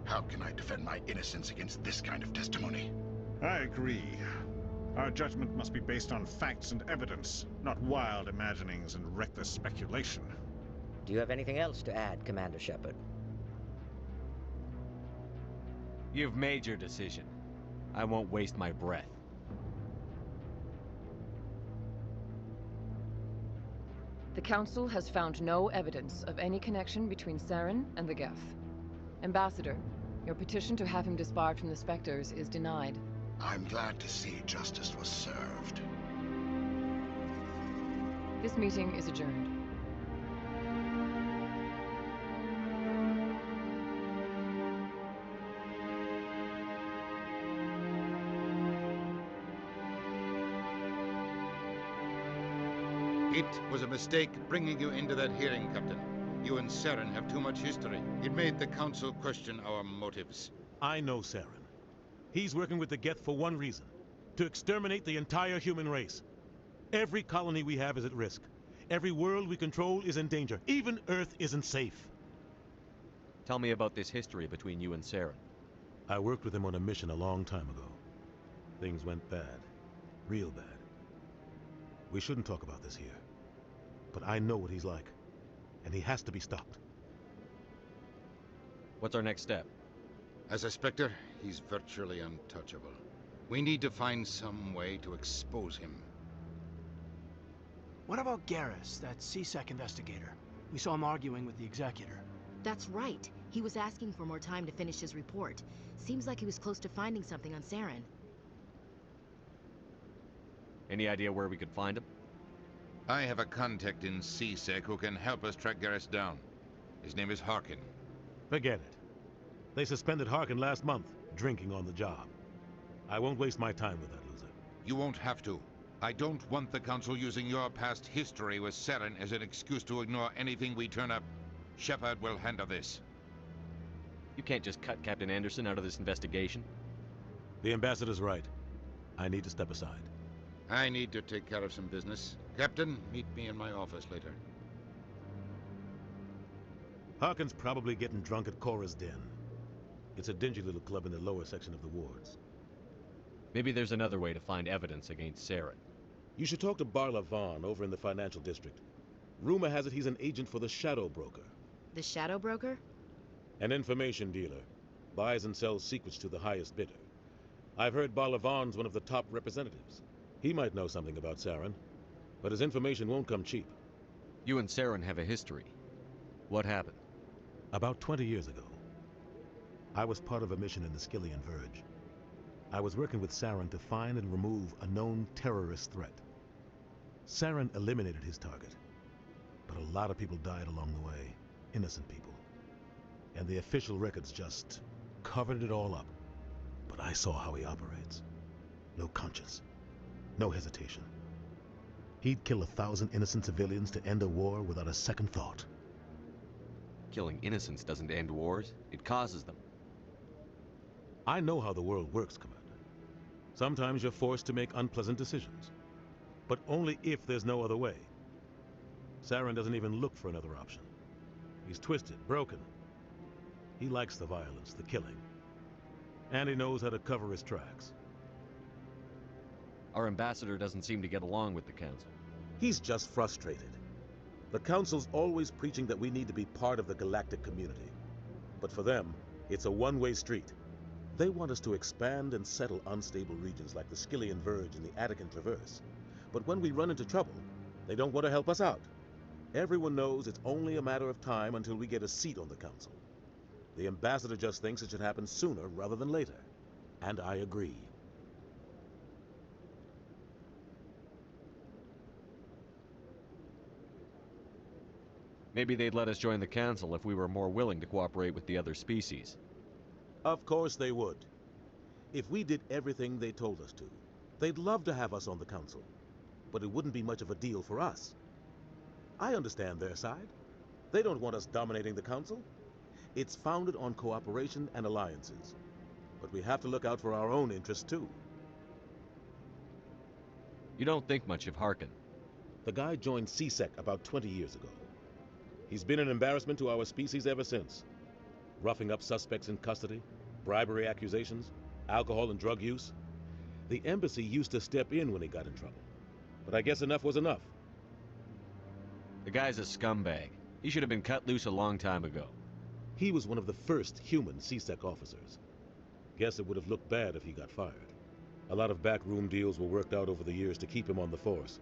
How can I defend my innocence against this kind of testimony? I agree. Our judgment must be based on facts and evidence, not wild imaginings and reckless speculation. Do you have anything else to add, Commander Shepard? You've made your decision. I won't waste my breath. The Council has found no evidence of any connection between Saren and the Geth. Ambassador, your petition to have him disbarred from the Spectres is denied. I'm glad to see justice was served. This meeting is adjourned. It was a mistake bringing you into that hearing, Captain. You and Saren have too much history. It made the Council question our motives. I know Saren. He's working with the Geth for one reason. To exterminate the entire human race. Every colony we have is at risk. Every world we control is in danger. Even Earth isn't safe. Tell me about this history between you and Saren. I worked with him on a mission a long time ago. Things went bad. Real bad. We shouldn't talk about this here. But I know what he's like. And he has to be stopped. What's our next step? As a Spectre, he's virtually untouchable. We need to find some way to expose him. What about Garrus, that C-Sec investigator? We saw him arguing with the Executor. That's right. He was asking for more time to finish his report. Seems like he was close to finding something on Saren. Any idea where we could find him? I have a contact in C-Sec who can help us track Garrus down. His name is Harkin. Forget it. They suspended Harkin last month, drinking on the job. I won't waste my time with that loser. You won't have to. I don't want the Council using your past history with Saren as an excuse to ignore anything we turn up. Shepard will handle this. You can't just cut Captain Anderson out of this investigation. The Ambassador's right. I need to step aside. I need to take care of some business. Captain, meet me in my office later. Harkin's probably getting drunk at Cora's Den. It's a dingy little club in the lower section of the wards. Maybe there's another way to find evidence against Saren. You should talk to Barla Vaughn over in the financial district. Rumor has it he's an agent for the Shadow Broker. The Shadow Broker? An information dealer. Buys and sells secrets to the highest bidder. I've heard Barla Vaughn's one of the top representatives. He might know something about Saren, but his information won't come cheap. You and Saren have a history. What happened? About 20 years ago. I was part of a mission in the Skillian Verge. I was working with Saren to find and remove a known terrorist threat. Saren eliminated his target, but a lot of people died along the way, innocent people. And the official records just covered it all up. But I saw how he operates. No conscience. No hesitation. He'd kill 1,000 innocent civilians to end a war without a second thought. Killing innocents doesn't end wars, it causes them. I know how the world works, Commander. Sometimes you're forced to make unpleasant decisions. But only if there's no other way. Saren doesn't even look for another option. He's twisted, broken. He likes the violence, the killing. And he knows how to cover his tracks. Our ambassador doesn't seem to get along with the Council. He's just frustrated. The Council's always preaching that we need to be part of the galactic community. But for them, it's a one-way street. They want us to expand and settle unstable regions like the Skillian Verge and the Attican Traverse. But when we run into trouble, they don't want to help us out. Everyone knows it's only a matter of time until we get a seat on the Council. The ambassador just thinks it should happen sooner rather than later. And I agree. Maybe they'd let us join the Council if we were more willing to cooperate with the other species. Of course they would. If we did everything they told us to, they'd love to have us on the Council. But it wouldn't be much of a deal for us. I understand their side. They don't want us dominating the Council. It's founded on cooperation and alliances. But we have to look out for our own interests too. You don't think much of Harkin. The guy joined CSEC about 20 years ago. He's been an embarrassment to our species ever since. Roughing up suspects in custody, bribery accusations, alcohol and drug use. The embassy used to step in when he got in trouble. But I guess enough was enough. The guy's a scumbag. He should have been cut loose a long time ago. He was one of the first human CSEC officers. Guess it would have looked bad if he got fired. A lot of backroom deals were worked out over the years to keep him on the force.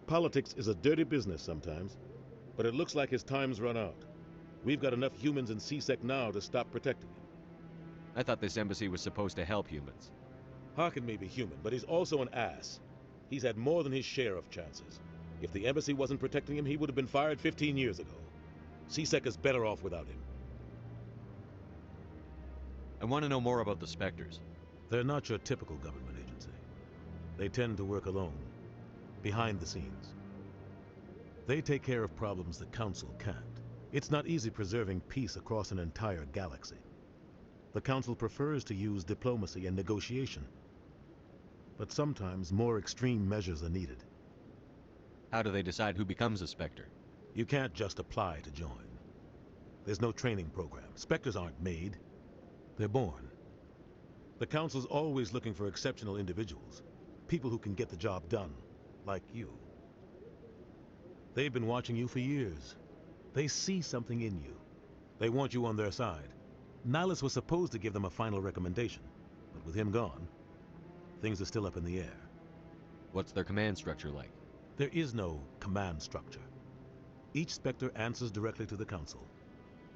Politics is a dirty business sometimes, but it looks like his time's run out. We've got enough humans in CSEC now to stop protecting him. I thought this embassy was supposed to help humans. Harkin may be human, but he's also an ass. He's had more than his share of chances. If the embassy wasn't protecting him, he would have been fired 15 years ago. CSEC is better off without him. I want to know more about the Spectres. They're not your typical government agency. They tend to work alone, behind the scenes. They take care of problems the Council can't. It's not easy preserving peace across an entire galaxy. The Council prefers to use diplomacy and negotiation. But sometimes more extreme measures are needed. How do they decide who becomes a Spectre? You can't just apply to join. There's no training program. Spectres aren't made. They're born. The Council's always looking for exceptional individuals. People who can get the job done, like you. They've been watching you for years. They see something in you. They want you on their side. Nihilus was supposed to give them a final recommendation, but with him gone, things are still up in the air. What's their command structure like? There is no command structure. Each Spectre answers directly to the Council.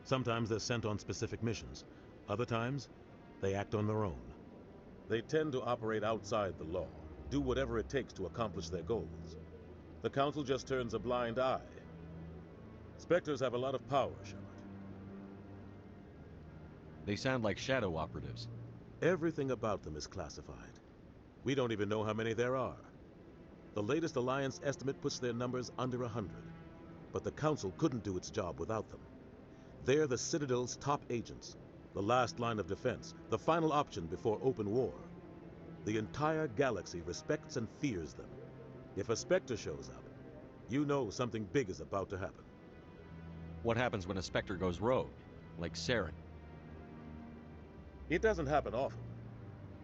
Sometimes they're sent on specific missions. Other times, they act on their own. They tend to operate outside the law, do whatever it takes to accomplish their goals. The Council just turns a blind eye. Spectres have a lot of power, Shepard. They sound like shadow operatives. Everything about them is classified. We don't even know how many there are. The latest Alliance estimate puts their numbers under 100. But the Council couldn't do its job without them. They're the Citadel's top agents, the last line of defense, the final option before open war. The entire galaxy respects and fears them. If a Spectre shows up, you know something big is about to happen. What happens when a Spectre goes rogue, like Saren? It doesn't happen often.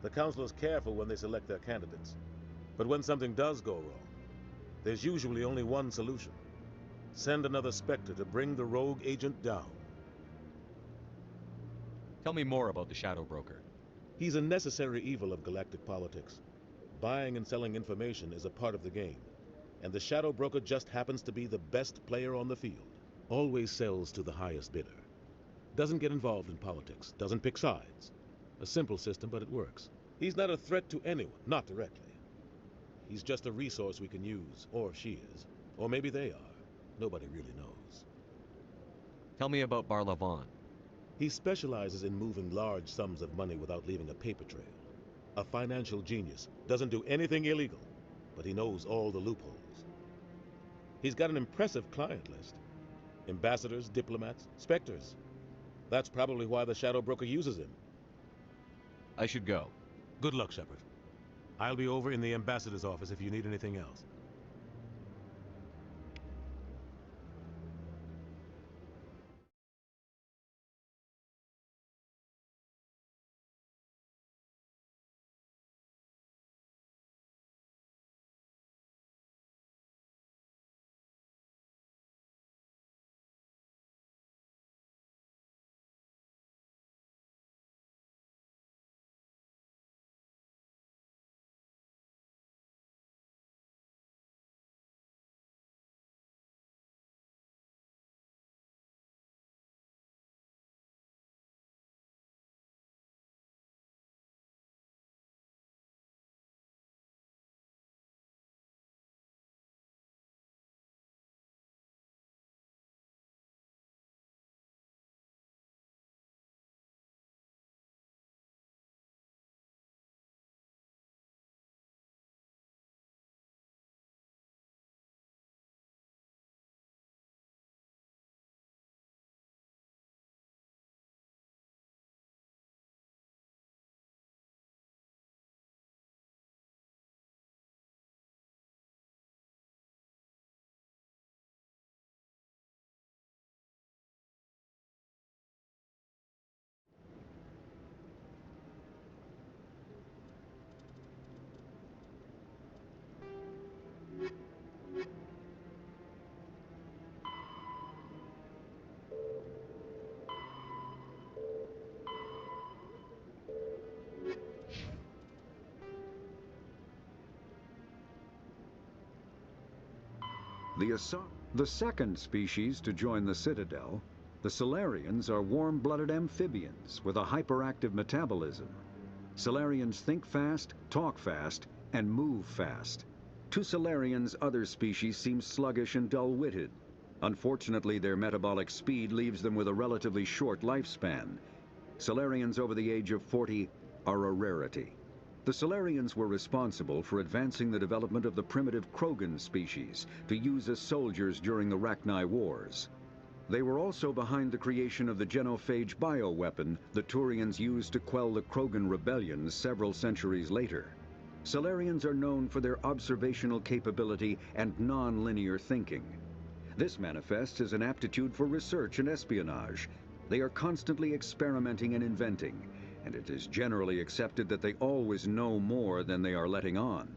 The Council is careful when they select their candidates. But when something does go wrong, there's usually only one solution. Send another Spectre to bring the rogue agent down. Tell me more about the Shadow Broker. He's a necessary evil of galactic politics. Buying and selling information is a part of the game. And the Shadow Broker just happens to be the best player on the field. Always sells to the highest bidder. Doesn't get involved in politics, doesn't pick sides. A simple system, but it works. He's not a threat to anyone, not directly. He's just a resource we can use, or she is. Or maybe they are. Nobody really knows. Tell me about Barlavon. He specializes in moving large sums of money without leaving a paper trail. A financial genius, doesn't do anything illegal, but he knows all the loopholes. He's got an impressive client list. Ambassadors, diplomats, Spectres. That's probably why the Shadow Broker uses him. I should go. Good luck, Shepard. I'll be over in the Ambassador's office if you need anything else. The second species to join the Citadel, the Salarians, are warm-blooded amphibians with a hyperactive metabolism. Salarians think fast, talk fast, and move fast. To Salarians, other species seem sluggish and dull-witted. Unfortunately, their metabolic speed leaves them with a relatively short lifespan. Salarians over the age of 40 are a rarity. The Salarians were responsible for advancing the development of the primitive Krogan species to use as soldiers during the Rachni Wars. They were also behind the creation of the genophage bioweapon the Turians used to quell the Krogan rebellions several centuries later. Salarians are known for their observational capability and non-linear thinking. This manifests as an aptitude for research and espionage. They are constantly experimenting and inventing, and it is generally accepted that they always know more than they are letting on.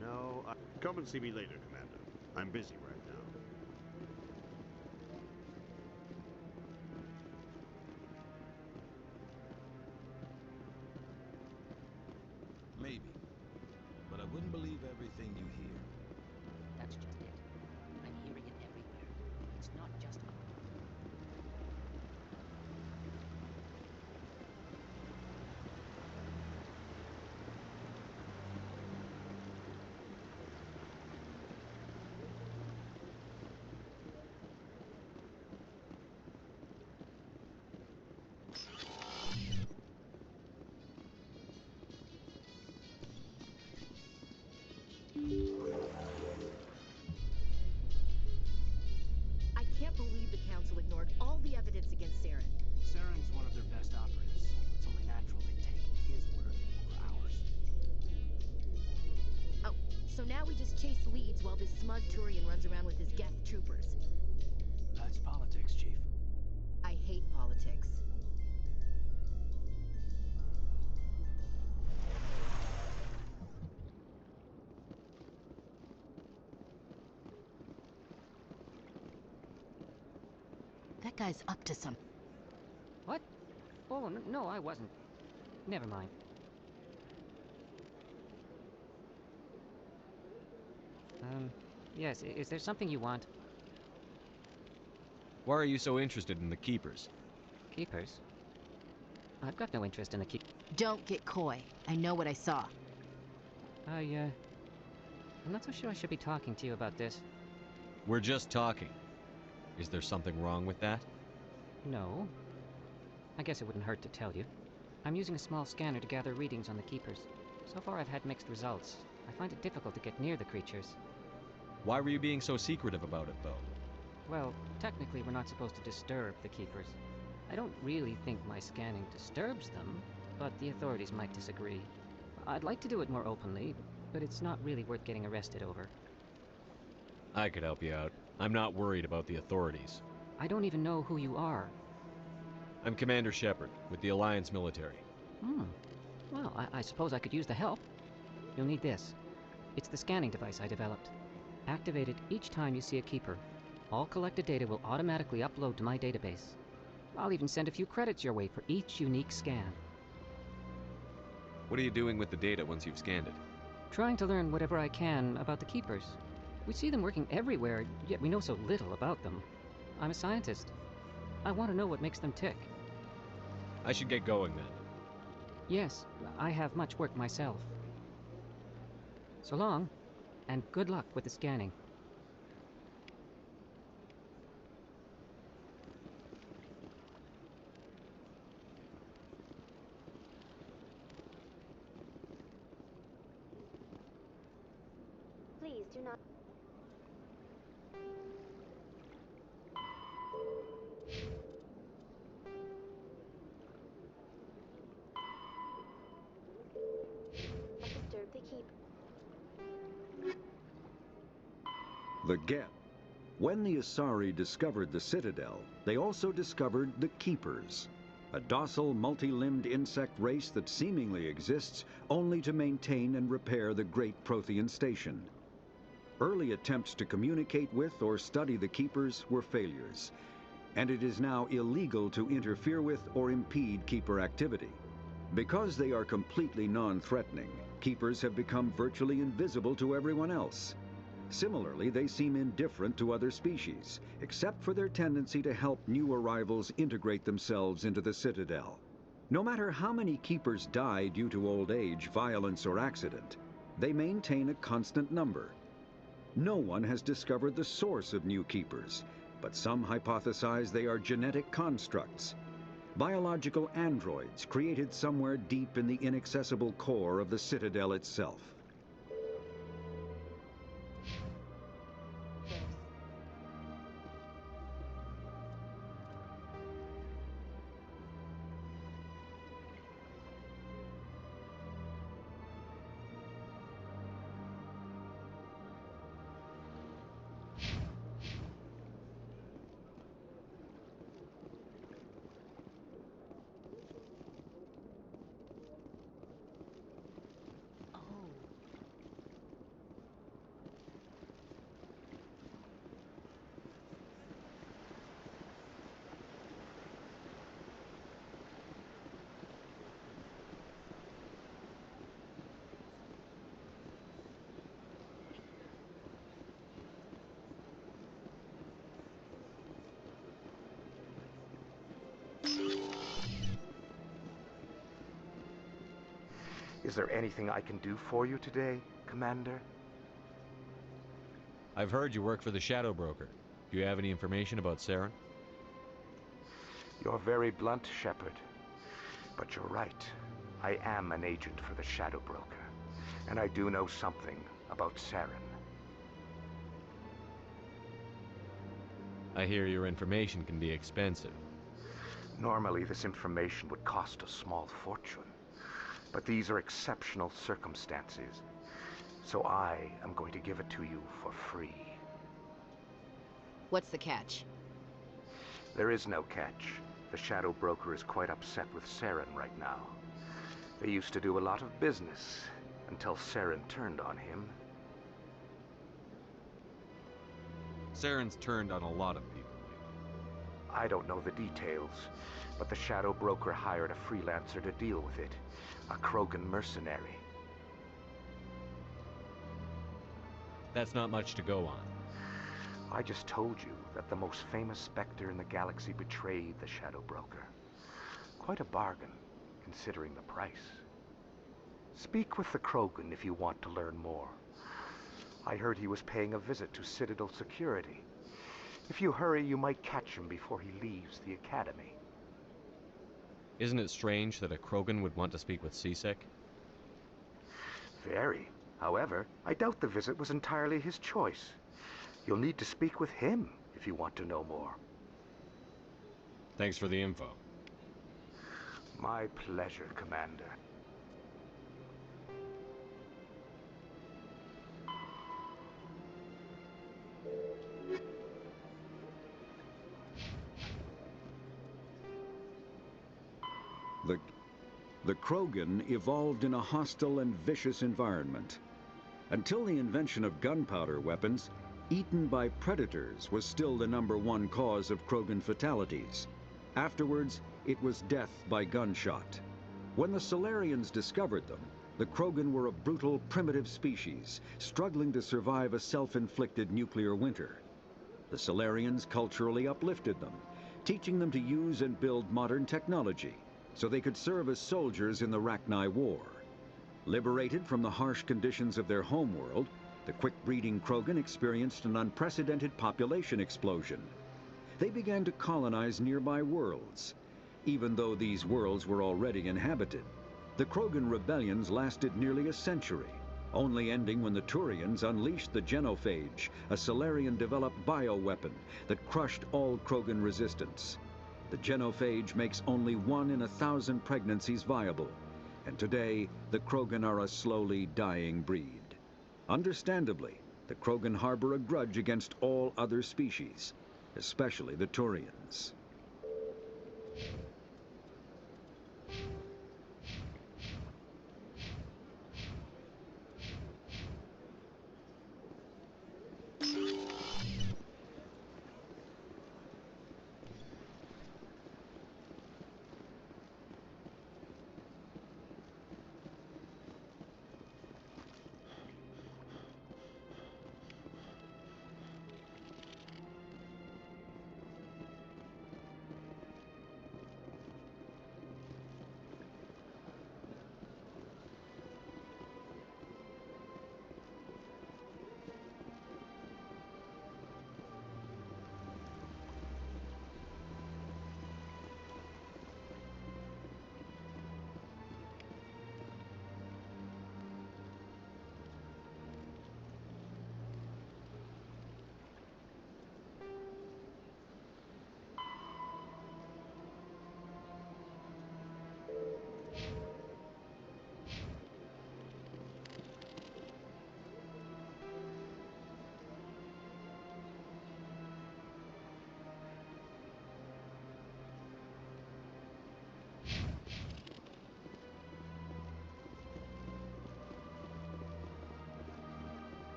No, come and see me later, Commander. I'm busy right now. Maybe. But I wouldn't believe everything you hear. That's just it. I'm hearing it everywhere. It's not just us. I can't believe the Council ignored all the evidence against Saren. Saren's one of their best operatives. It's only natural they take his word over ours. Oh, so now we just chase leads while this smug Turian runs around with his Geth troopers. That's politics, Chief. I hate politics. That guy's up to something. What? Oh, no, I wasn't. Never mind. Yes, is there something you want? Why are you so interested in the Keepers? Keepers? I've got no interest in the Don't get coy. I know what I saw. I'm not so sure I should be talking to you about this. We're just talking. Is there something wrong with that? No. I guess it wouldn't hurt to tell you. I'm using a small scanner to gather readings on the Keepers. So far I've had mixed results. I find it difficult to get near the creatures. Why were you being so secretive about it, though? Well, technically we're not supposed to disturb the Keepers. I don't really think my scanning disturbs them, but the authorities might disagree. I'd like to do it more openly, but it's not really worth getting arrested over. I could help you out. I'm not worried about the authorities. I don't even know who you are. I'm Commander Shepard, with the Alliance military. Well, I suppose I could use the help. You'll need this. It's the scanning device I developed. Activate it each time you see a Keeper. All collected data will automatically upload to my database. I'll even send a few credits your way for each unique scan. What are you doing with the data once you've scanned it? Trying to learn whatever I can about the Keepers. We see them working everywhere, yet we know so little about them. I'm a scientist. I want to know what makes them tick. I should get going then. Yes, I have much work myself. So long, and good luck with the scanning. Please do not... disturb the keep. The Geth. When the Asari discovered the Citadel, they also discovered the Keepers, a docile, multi-limbed insect race that seemingly exists only to maintain and repair the Great Prothean Station. Early attempts to communicate with or study the Keepers were failures, and it is now illegal to interfere with or impede Keeper activity. Because they are completely non-threatening, Keepers have become virtually invisible to everyone else. Similarly, they seem indifferent to other species, except for their tendency to help new arrivals integrate themselves into the Citadel. No matter how many Keepers die due to old age, violence, or accident, they maintain a constant number. No one has discovered the source of new Keepers, but some hypothesize they are genetic constructs. Biological androids created somewhere deep in the inaccessible core of the Citadel itself. Is there anything I can do for you today, Commander? I've heard you work for the Shadow Broker. Do you have any information about Saren? You're very blunt, Shepard. But you're right. I am an agent for the Shadow Broker. And I do know something about Saren. I hear your information can be expensive. Normally, this information would cost a small fortune. But these are exceptional circumstances, so I am going to give it to you for free. What's the catch? There is no catch. The Shadow Broker is quite upset with Saren right now. They used to do a lot of business, until Saren turned on him. Saren's turned on a lot of people. I don't know the details, but the Shadow Broker hired a freelancer to deal with it. A Krogan mercenary. That's not much to go on. I just told you that the most famous Spectre in the galaxy betrayed the Shadow Broker. Quite a bargain, considering the price. Speak with the Krogan if you want to learn more. I heard he was paying a visit to Citadel security. If you hurry, you might catch him before he leaves the Academy. Isn't it strange that a Krogan would want to speak with C-Sec? Very. However, I doubt the visit was entirely his choice. You'll need to speak with him if you want to know more. Thanks for the info. My pleasure, Commander. The Krogan evolved in a hostile and vicious environment. Until the invention of gunpowder weapons, eaten by predators was still the #1 cause of Krogan fatalities. Afterwards, it was death by gunshot. When the Solarians discovered them, The Krogan were a brutal, primitive species, struggling to survive a self-inflicted nuclear winter. The Solarians culturally uplifted them, teaching them to use and build modern technology, so they could serve as soldiers in the Rachni War. Liberated from the harsh conditions of their homeworld, the quick-breeding Krogan experienced an unprecedented population explosion. They began to colonize nearby worlds. Even though these worlds were already inhabited, the Krogan rebellions lasted nearly a century, only ending when the Turians unleashed the Genophage, a Solarian-developed bioweapon that crushed all Krogan resistance. The Genophage makes only 1 in 1,000 pregnancies viable, and today the Krogan are a slowly dying breed. Understandably, the Krogan harbor a grudge against all other species, especially the Turians.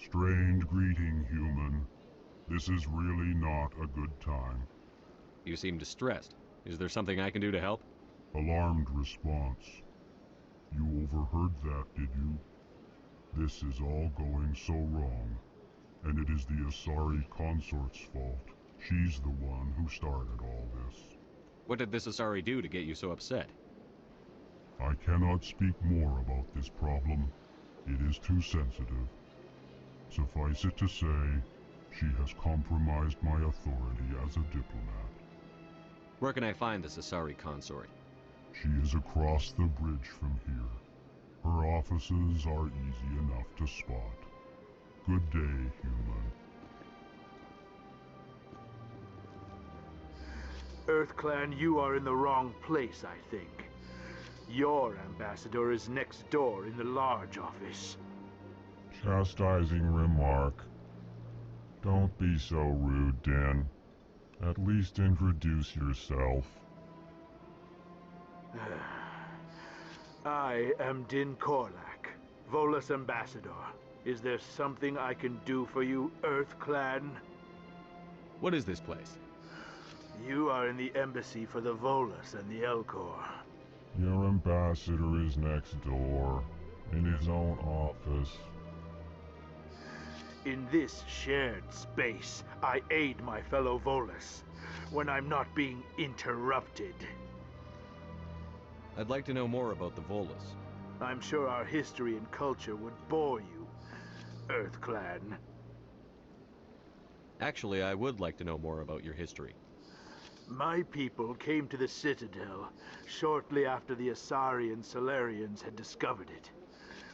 Strange greeting, human. This is really not a good time. You seem distressed. Is there something I can do to help? Alarmed response. You overheard that, did you? This is all going so wrong, and it is the Asari consort's fault. She's the one who started all this. What did this Asari do to get you so upset? I cannot speak more about this problem. It is too sensitive. Suffice it to say, She has compromised my authority as a diplomat. Where can I find the Asari consort? She is across the bridge from here. Her offices are easy enough to spot. Good day, human. EarthClan, you are in the wrong place, I think. Your ambassador is next door in the large office. Chastising remark. Don't be so rude, Din. At least introduce yourself. I am Din Korlak, Volus ambassador. Is there something I can do for you, EarthClan? What is this place? You are in the embassy for the Volus and the Elcor. Your ambassador is next door, in his own office. In this shared space, I aid my fellow Volus when I'm not being interrupted. I'd like to know more about the Volus. I'm sure our history and culture would bore you, EarthClan. Actually, I would like to know more about your history. My people came to the Citadel shortly after the Asari and Salarians had discovered it.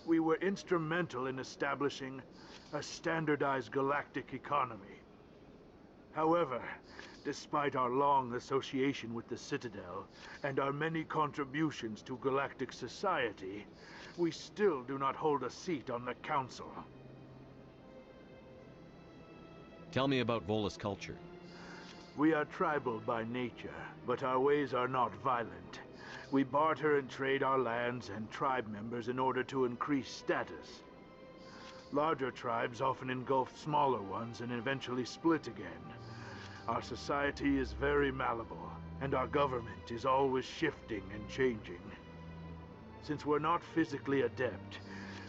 We were instrumental in establishing a standardized galactic economy. However, despite our long association with the Citadel and our many contributions to galactic society, we still do not hold a seat on the Council. Tell me about Volus culture. We are tribal by nature, but our ways are not violent. We barter and trade our lands and tribe members in order to increase status. Larger tribes often engulf smaller ones and eventually split again. Our society is very malleable, and our government is always shifting and changing. Since we're not physically adept,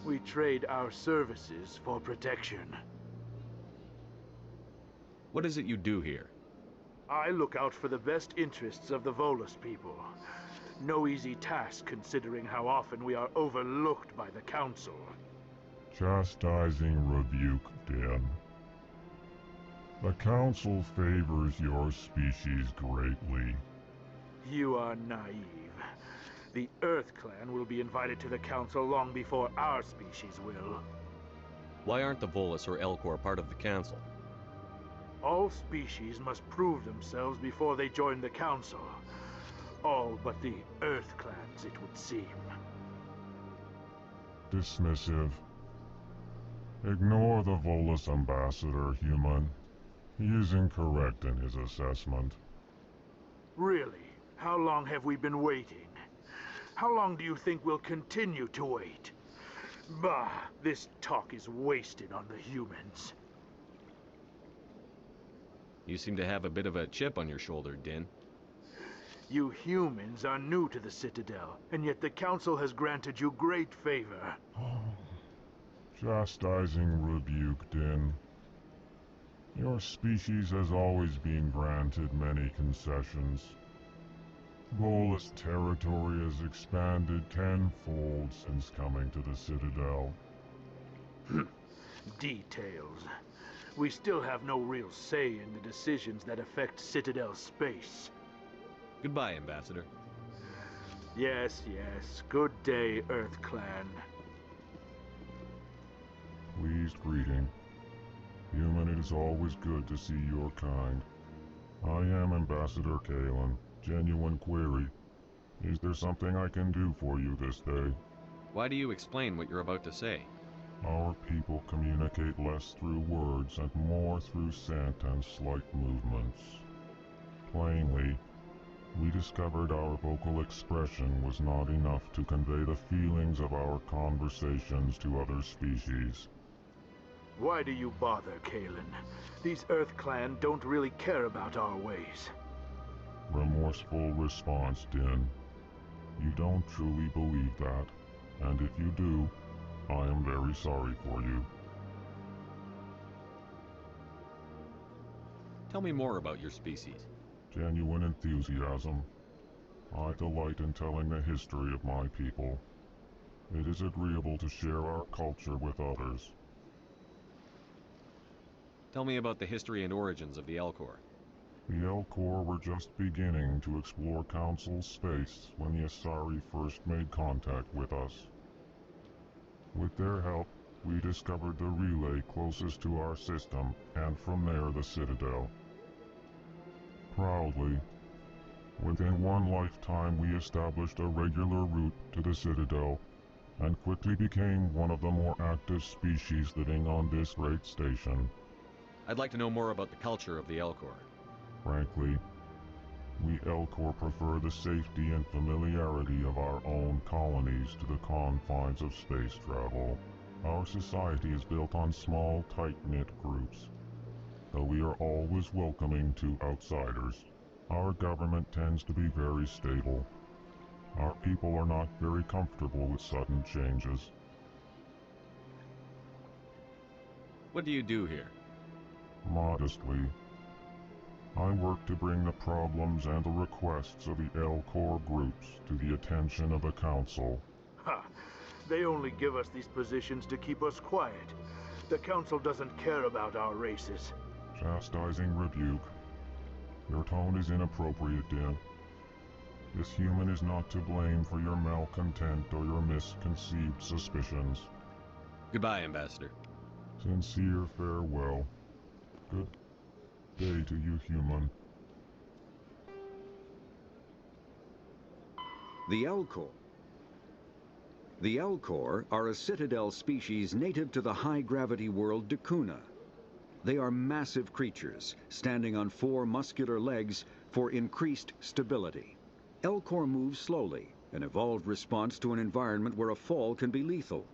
we trade our services for protection. What is it you do here? I look out for the best interests of the Volus people. No easy task considering how often we are overlooked by the Council. Chastising rebuke, Din. The Council favors your species greatly. You are naive. The EarthClan will be invited to the Council long before our species will. Why aren't the Volus or Elcor part of the Council? All species must prove themselves before they join the Council. All but the EarthClans, it would seem. Dismissive. Ignore the Volus ambassador, human. He is incorrect in his assessment. Really? How long have we been waiting? How long do you think we'll continue to wait? Bah, this talk is wasted on the humans. You seem to have a bit of a chip on your shoulder, Din. You humans are new to the Citadel, and yet the Council has granted you great favor. Chastising rebuke, Din. Your species has always been granted many concessions. Volus territory has expanded tenfold since coming to the Citadel. Details. We still have no real say in the decisions that affect Citadel space. Goodbye, Ambassador. Yes, yes. Good day, EarthClan. Pleased greeting. Human, it is always good to see your kind. I am Ambassador Kalen. Genuine query. Is there something I can do for you this day? Why do you explain what you're about to say? Our people communicate less through words and more through scent and slight movements. Plainly, we discovered our vocal expression was not enough to convey the feelings of our conversations to other species. Why do you bother, Kalen? These EarthClan don't really care about our ways. Remorseful response, Din. You don't truly believe that, and if you do, I am very sorry for you. Tell me more about your species. Genuine enthusiasm. I delight in telling the history of my people. It is agreeable to share our culture with others. Tell me about the history and origins of the Elcor. The Elcor were just beginning to explore Council space when the Asari first made contact with us. With their help, we discovered the relay closest to our system, and from there the Citadel. Proudly, within one lifetime we established a regular route to the Citadel, and quickly became one of the more active species living on this great station. I'd like to know more about the culture of the Elcor. Frankly, we Elcor prefer the safety and familiarity of our own colonies to the confines of space travel. Our society is built on small, tight-knit groups, though we are always welcoming to outsiders. Our government tends to be very stable. Our people are not very comfortable with sudden changes. What do you do here? Modestly, I work to bring the problems and the requests of the Elcor groups to the attention of the Council. Ha! They only give us these positions to keep us quiet. The Council doesn't care about our races. Chastising rebuke. Your tone is inappropriate, Din. This human is not to blame for your malcontent or your misconceived suspicions. Goodbye, Ambassador. Sincere farewell. Good day to you, human. The Elcor. The Elcor are a Citadel species native to the high-gravity world Dakuna. They are massive creatures, standing on 4 muscular legs for increased stability. Elcor move slowly, an evolved response to an environment where a fall can be lethal.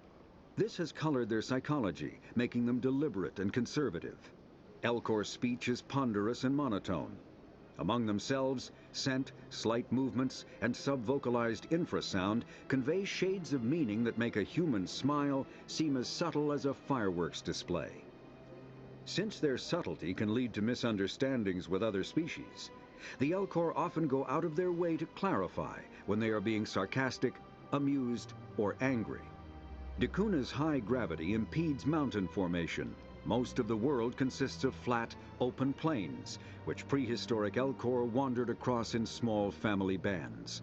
This has colored their psychology, making them deliberate and conservative. Elcor speech is ponderous and monotone. Among themselves, scent, slight movements, and sub-vocalized infrasound convey shades of meaning that make a human smile seem as subtle as a fireworks display. Since their subtlety can lead to misunderstandings with other species, the Elcor often go out of their way to clarify when they are being sarcastic, amused, or angry. Dakuna's high gravity impedes mountain formation. Most of the world consists of flat, open plains, which prehistoric Elcor wandered across in small family bands.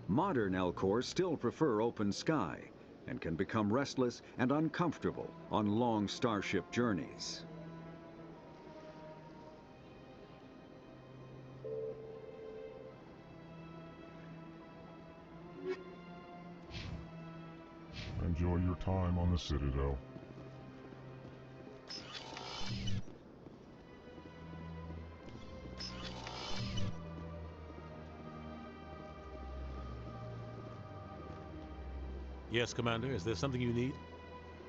Modern Elcor still prefer open sky, and can become restless and uncomfortable on long starship journeys. Enjoy your time on the Citadel. Yes, Commander. Is there something you need?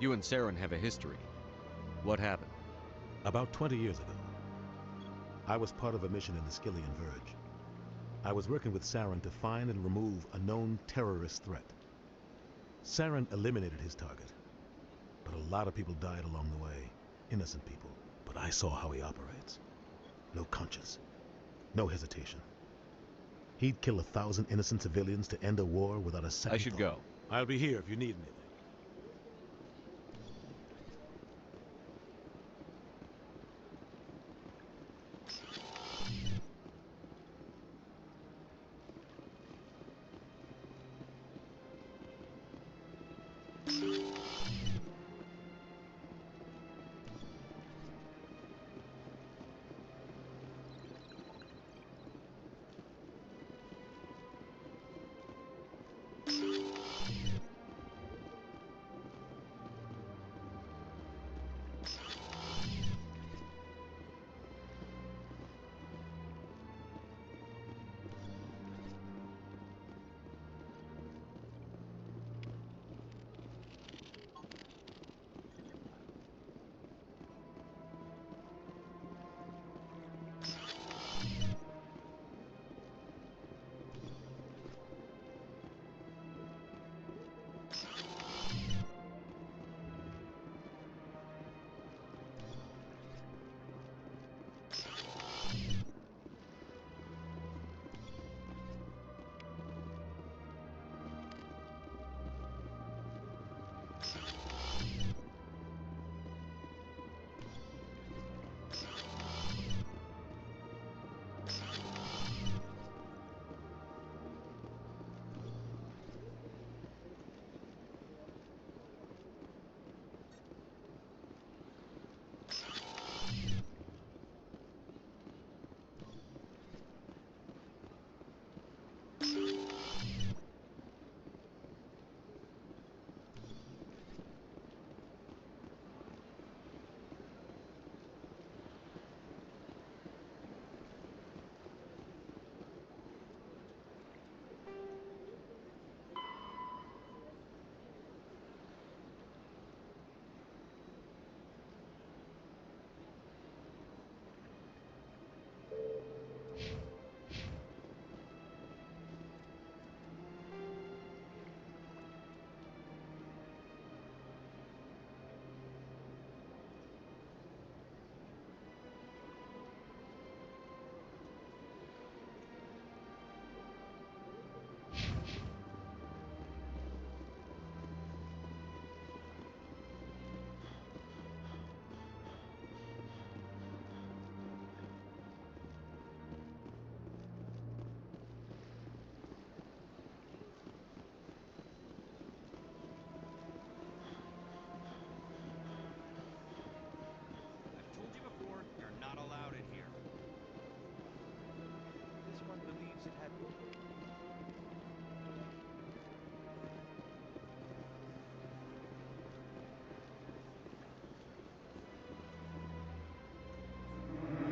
You and Saren have a history. What happened? About 20 years ago, I was part of a mission in the Skillian Verge. I was working with Saren to find and remove a known terrorist threat. Saren eliminated his target, but a lot of people died along the way. Innocent people. But I saw how he operates. No conscience. No hesitation. He'd kill 1,000 innocent civilians to end a war without a second I should thought. go. I'll be here if you need anything.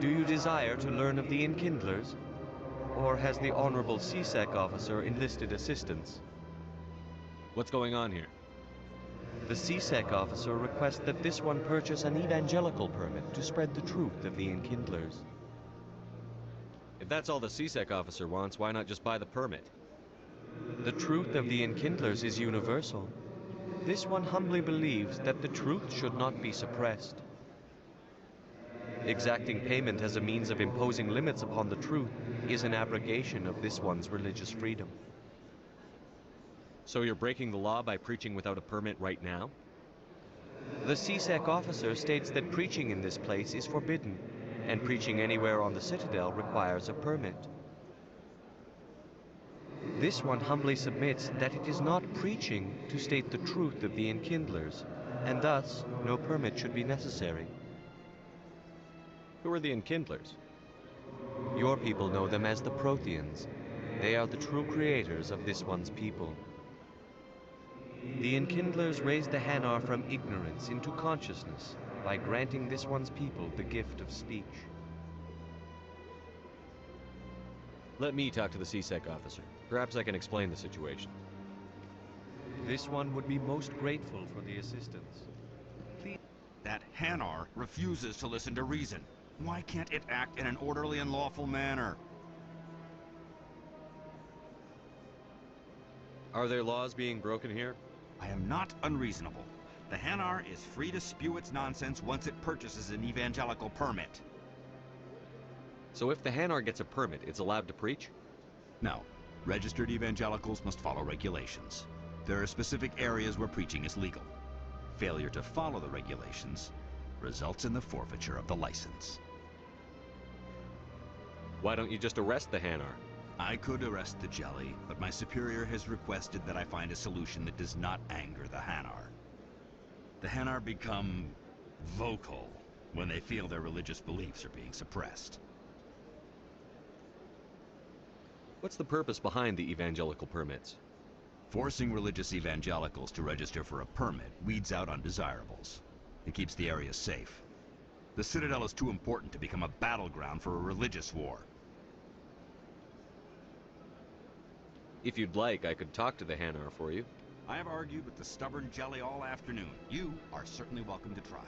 Do you desire to learn of the Enkindlers? Or has the Honorable CSEC officer enlisted assistance? What's going on here? The CSEC officer requests that this one purchase an evangelical permit to spread the truth of the Enkindlers. If that's all the CSEC officer wants, why not just buy the permit? The truth of the Enkindlers is universal. This one humbly believes that the truth should not be suppressed. Exacting payment as a means of imposing limits upon the truth is an abrogation of this one's religious freedom. So you're breaking the law by preaching without a permit right now? The CSEC officer states that preaching in this place is forbidden, and preaching anywhere on the Citadel requires a permit. This one humbly submits that it is not preaching to state the truth of the Enkindlers, and thus no permit should be necessary. Who are the Enkindlers? Your people know them as the Protheans. They are the true creators of this one's people. The Enkindlers raised the Hanar from ignorance into consciousness by granting this one's people the gift of speech. Let me talk to the CSEC officer. Perhaps I can explain the situation. This one would be most grateful for the assistance. That Hanar refuses to listen to reason. Why can't it act in an orderly and lawful manner? Are there laws being broken here? I am not unreasonable. The Hanar is free to spew its nonsense once it purchases an evangelical permit. So if the Hanar gets a permit, it's allowed to preach? No. Registered evangelicals must follow regulations. There are specific areas where preaching is legal. Failure to follow the regulations results in the forfeiture of the license. Why don't you just arrest the Hanar? I could arrest the Jelly, but my superior has requested that I find a solution that does not anger the Hanar. The Hanar become vocal when they feel their religious beliefs are being suppressed. What's the purpose behind the evangelical permits? Forcing religious evangelicals to register for a permit weeds out undesirables. It keeps the area safe. The Citadel is too important to become a battleground for a religious war. If you'd like, I could talk to the Hanar for you. I have argued with the stubborn Jelly all afternoon. You are certainly welcome to try.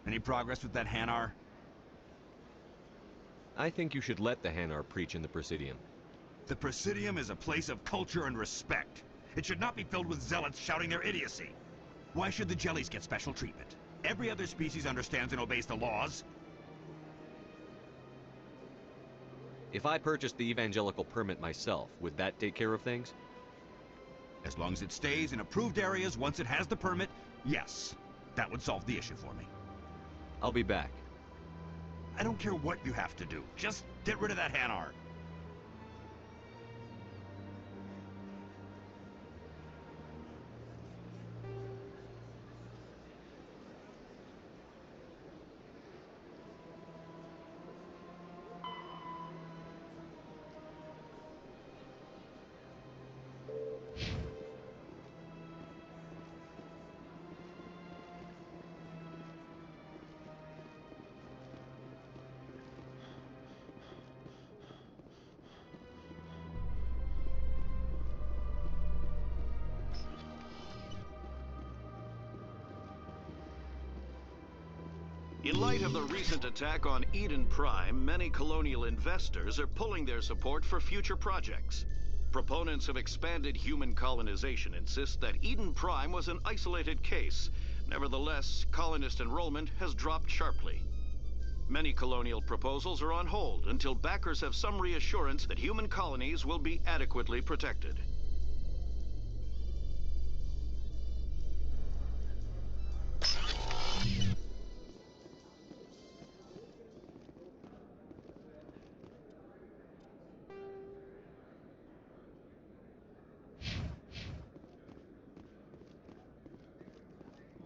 Any progress with that Hanar? I think you should let the Hanar preach in the Presidium. The Presidium is a place of culture and respect. It should not be filled with zealots shouting their idiocy. Why should the Jellies get special treatment? Every other species understands and obeys the laws. If I purchased the evangelical permit myself, would that take care of things? As long as it stays in approved areas once it has the permit, yes. That would solve the issue for me. I'll be back. I don't care what you have to do. Just get rid of that Hanar. In light of the recent attack on Eden Prime, many colonial investors are pulling their support for future projects. Proponents of expanded human colonization insist that Eden Prime was an isolated case. Nevertheless, colonist enrollment has dropped sharply. Many colonial proposals are on hold until backers have some reassurance that human colonies will be adequately protected.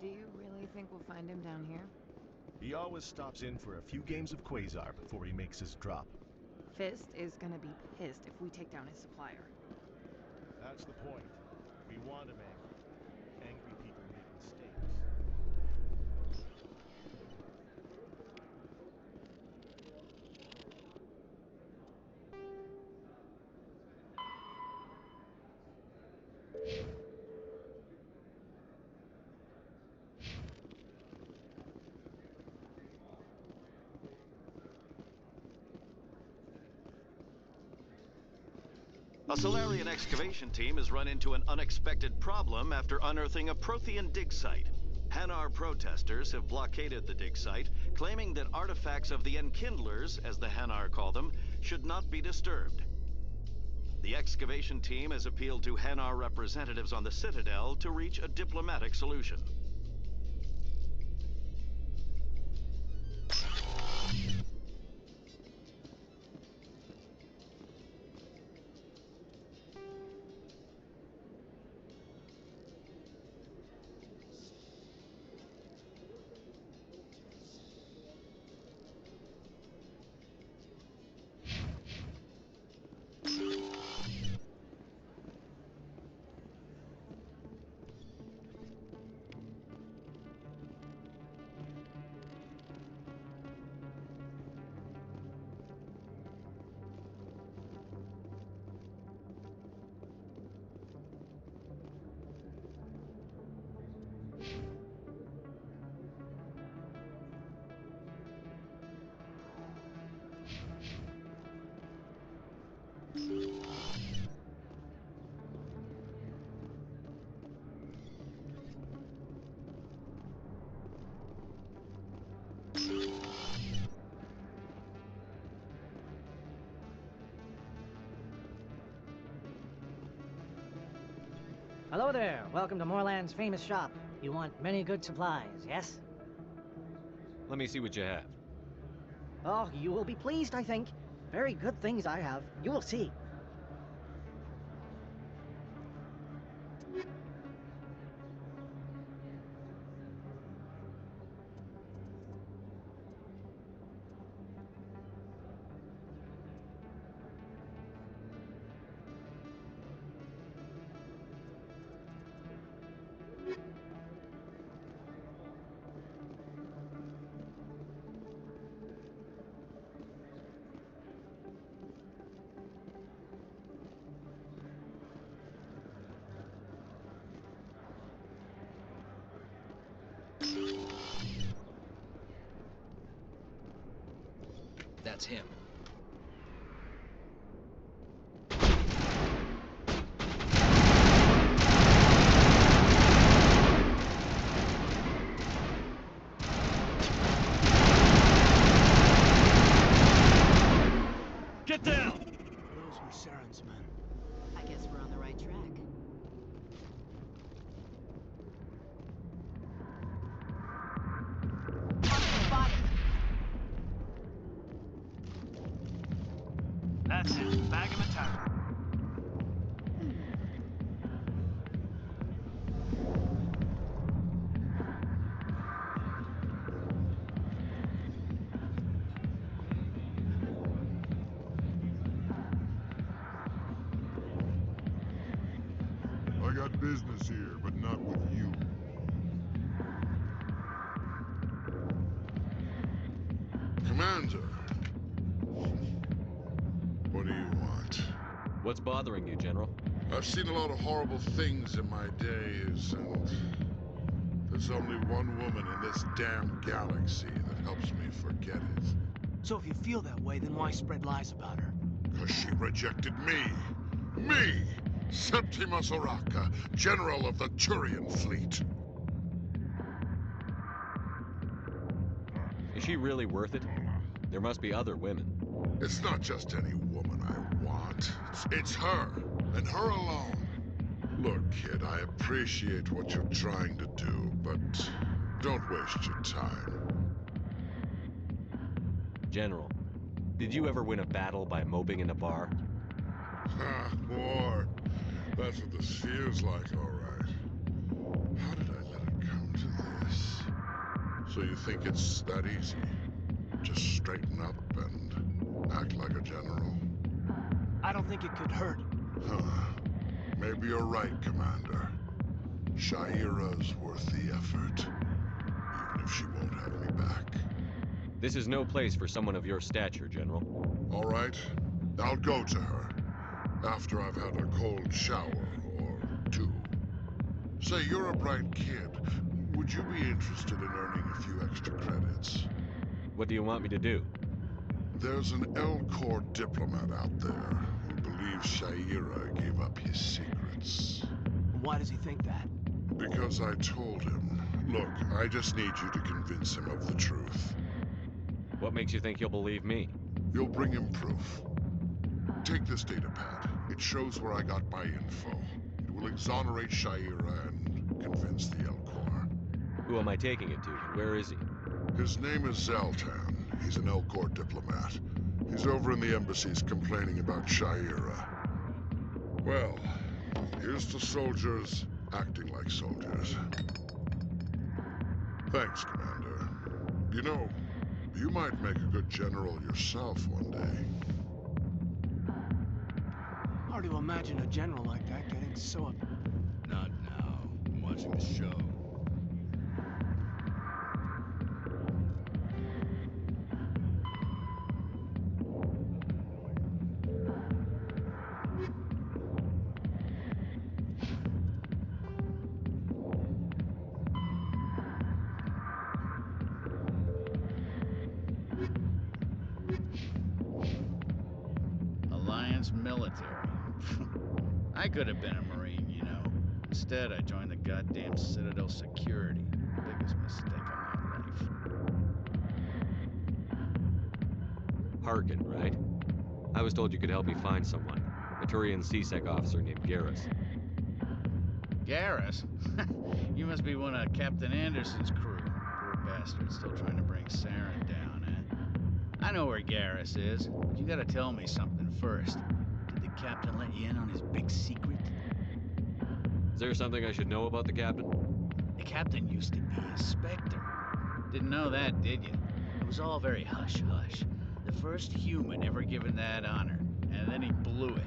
Do you really think we'll find him down here? He always stops in for a few games of Quasar before he makes his drop. Fist is gonna be pissed if we take down his supplier. That's the point. We want him angry. Angry people make mistakes. A Solarian excavation team has run into an unexpected problem after unearthing a Prothean dig site. Hanar protesters have blockaded the dig site, claiming that artifacts of the Enkindlers, as the Hanar call them, should not be disturbed. The excavation team has appealed to Hanar representatives on the Citadel to reach a diplomatic solution. Hello there. Welcome to Moorland's famous shop. You want many good supplies, yes? Let me see what you have. Oh, you will be pleased, I think. Very good things I have. You will see. That's him. Get down! Those were Saren's men. I guess we're on the right track. That's it. Bag him a tower. I got business here, but not with you. Commander. What do you want? What's bothering you, General? I've seen a lot of horrible things in my days, and there's only one woman in this damn galaxy that helps me forget it. So if you feel that way, then why spread lies about her? Because she rejected me. Me! Septimus Oraka, General of the Turian Fleet. Is she really worth it? There must be other women. It's not just any woman I want. It's her, and her alone. Look, kid, I appreciate what you're trying to do, but don't waste your time. General, did you ever win a battle by moping in a bar? Ha, war. That's what this feels like, all right. How did I let it come to this? So you think it's that easy? Just straighten up and act like a general? I don't think it could hurt. Huh. Maybe you're right, Commander. Sha'ira's worth the effort, even if she won't have me back. This is no place for someone of your stature, General. All right, I'll go to her. After I've had a cold shower, or two. Say, you're a bright kid. Would you be interested in earning a few extra credits? What do you want me to do? There's an Elcor diplomat out there who believes Sha'ira gave up his secrets. Why does he think that? Because I told him. Look, I just need you to convince him of the truth. What makes you think he'll believe me? You'll bring him proof. Take this data pad. It shows where I got my info. It will exonerate Sha'ira and convince the Elcor. Who am I taking it to? Where is he? His name is Zaltan. He's an Elcor diplomat. He's over in the embassies complaining about Sha'ira. Well, here's to soldiers acting like soldiers. Thanks, Commander. You know, you might make a good general yourself one day. Hard to imagine a general like that getting so... Not now. I'm watching the show. Alliance military. I could have been a Marine, you know. Instead, I joined the goddamn Citadel security. Biggest mistake of my life. Harkin, right? I was told you could help me find someone. A Turian C-Sec officer named Garrus. Garrus? You must be one of Captain Anderson's crew. Poor bastard, still trying to bring Saren down, eh? I know where Garrus is, but you gotta tell me something first. Did the captain let you in on his big secret? Is there something I should know about the captain? The captain used to be a Spectre. Didn't know that, did you? It was all very hush-hush. The first human ever given that honor, and then he blew it.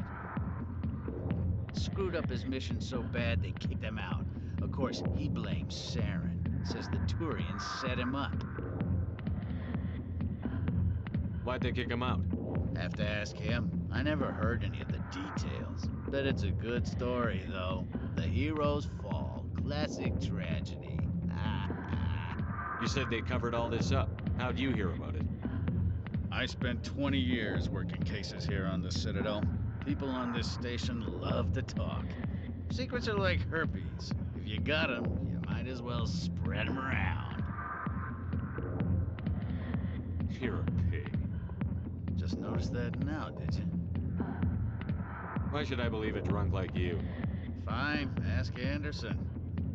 Screwed up his mission so bad they kicked him out. Of course, he blames Saren. Says the Turians set him up. Why'd they kick him out? Have to ask him. I never heard any of the details. Bet it's a good story, though. The heroes fall. Classic tragedy. You said they covered all this up. How'd you hear about it? I spent 20 years working cases here on the Citadel. People on this station love to talk. Secrets are like herpes. If you got them, you might as well spread them around. You're a pig. Just noticed that now, did you? Why should I believe a drunk like you? Fine, ask Anderson.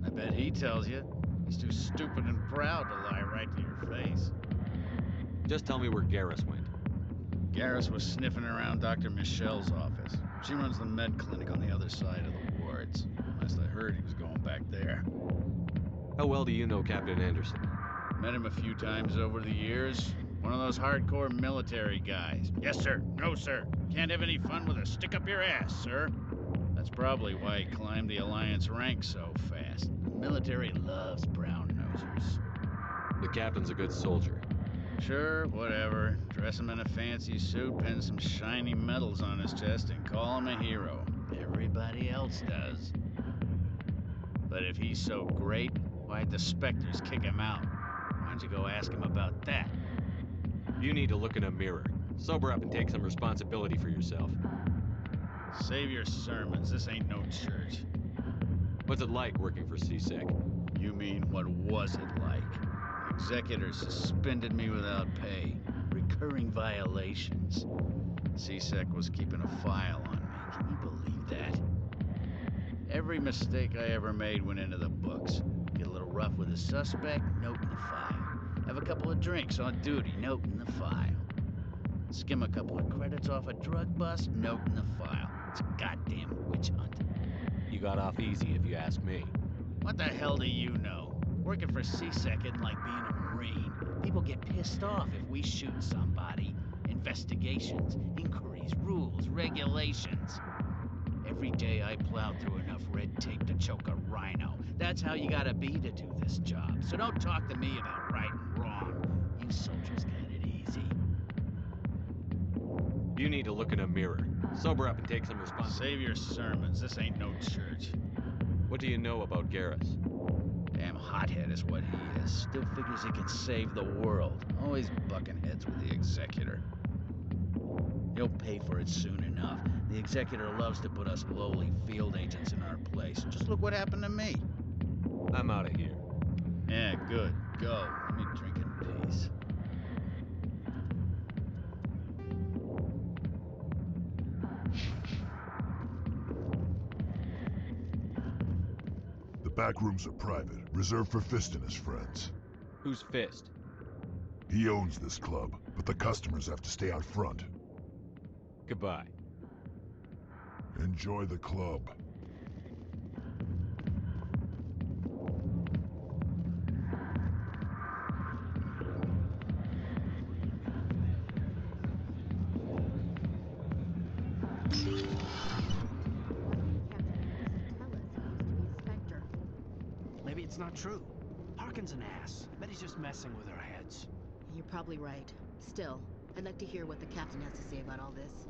I bet he tells you. He's too stupid and proud to lie right to your face. Just tell me where Garrus went. Garrus was sniffing around Dr. Michelle's office. She runs the med clinic on the other side of the wards. Last I heard, he was going back there. How well do you know Captain Anderson? Met him a few times over the years. One of those hardcore military guys. Yes, sir. No, sir. Can't have any fun with a stick up your ass, sir. That's probably why he climbed the Alliance ranks so fast. The military loves brown-nosers. The captain's a good soldier. Sure, whatever. Dress him in a fancy suit, pin some shiny medals on his chest, and call him a hero. Everybody else does. But if he's so great, why'd the Spectres kick him out? Why don't you go ask him about that? You need to look in a mirror. Sober up and take some responsibility for yourself. Save your sermons. This ain't no church. What's it like working for CSEC? You mean, what was it like? The executor suspended me without pay. Recurring violations. CSEC was keeping a file on me. Can you believe that? Every mistake I ever made went into the books. Get a little rough with a suspect, note in the file. Have a couple of drinks on duty, note in the file. Skim a couple of credits off a drug bust, note in the file. It's a goddamn witch hunt. You got off easy, if you ask me. What the hell do you know? Working for CSEC isn't like being a Marine. People get pissed off if we shoot somebody. Investigations, inquiries, rules, regulations. Every day I plow through enough red tape to choke a rhino. That's how you gotta be to do this job. So don't talk to me about right and wrong. You soldiers got it easy. You need to look in a mirror. Sober up and take some responsibility. Save your sermons. This ain't no church. What do you know about Garrus? Damn hothead is what he is. Still figures he can save the world. Always bucking heads with the executor. He'll pay for it soon enough. The executor loves to put us lowly field agents in our place. Just look what happened to me. I'm out of here. Yeah, good. Go. Let me drink in peace. The back rooms are private, reserved for Fist and his friends. Who's Fist? He owns this club, but the customers have to stay out front. Goodbye. Enjoy the club. Maybe it's not true. Harkin's an ass. I bet he's just messing with our heads. You're probably right. Still, I'd like to hear what the captain has to say about all this.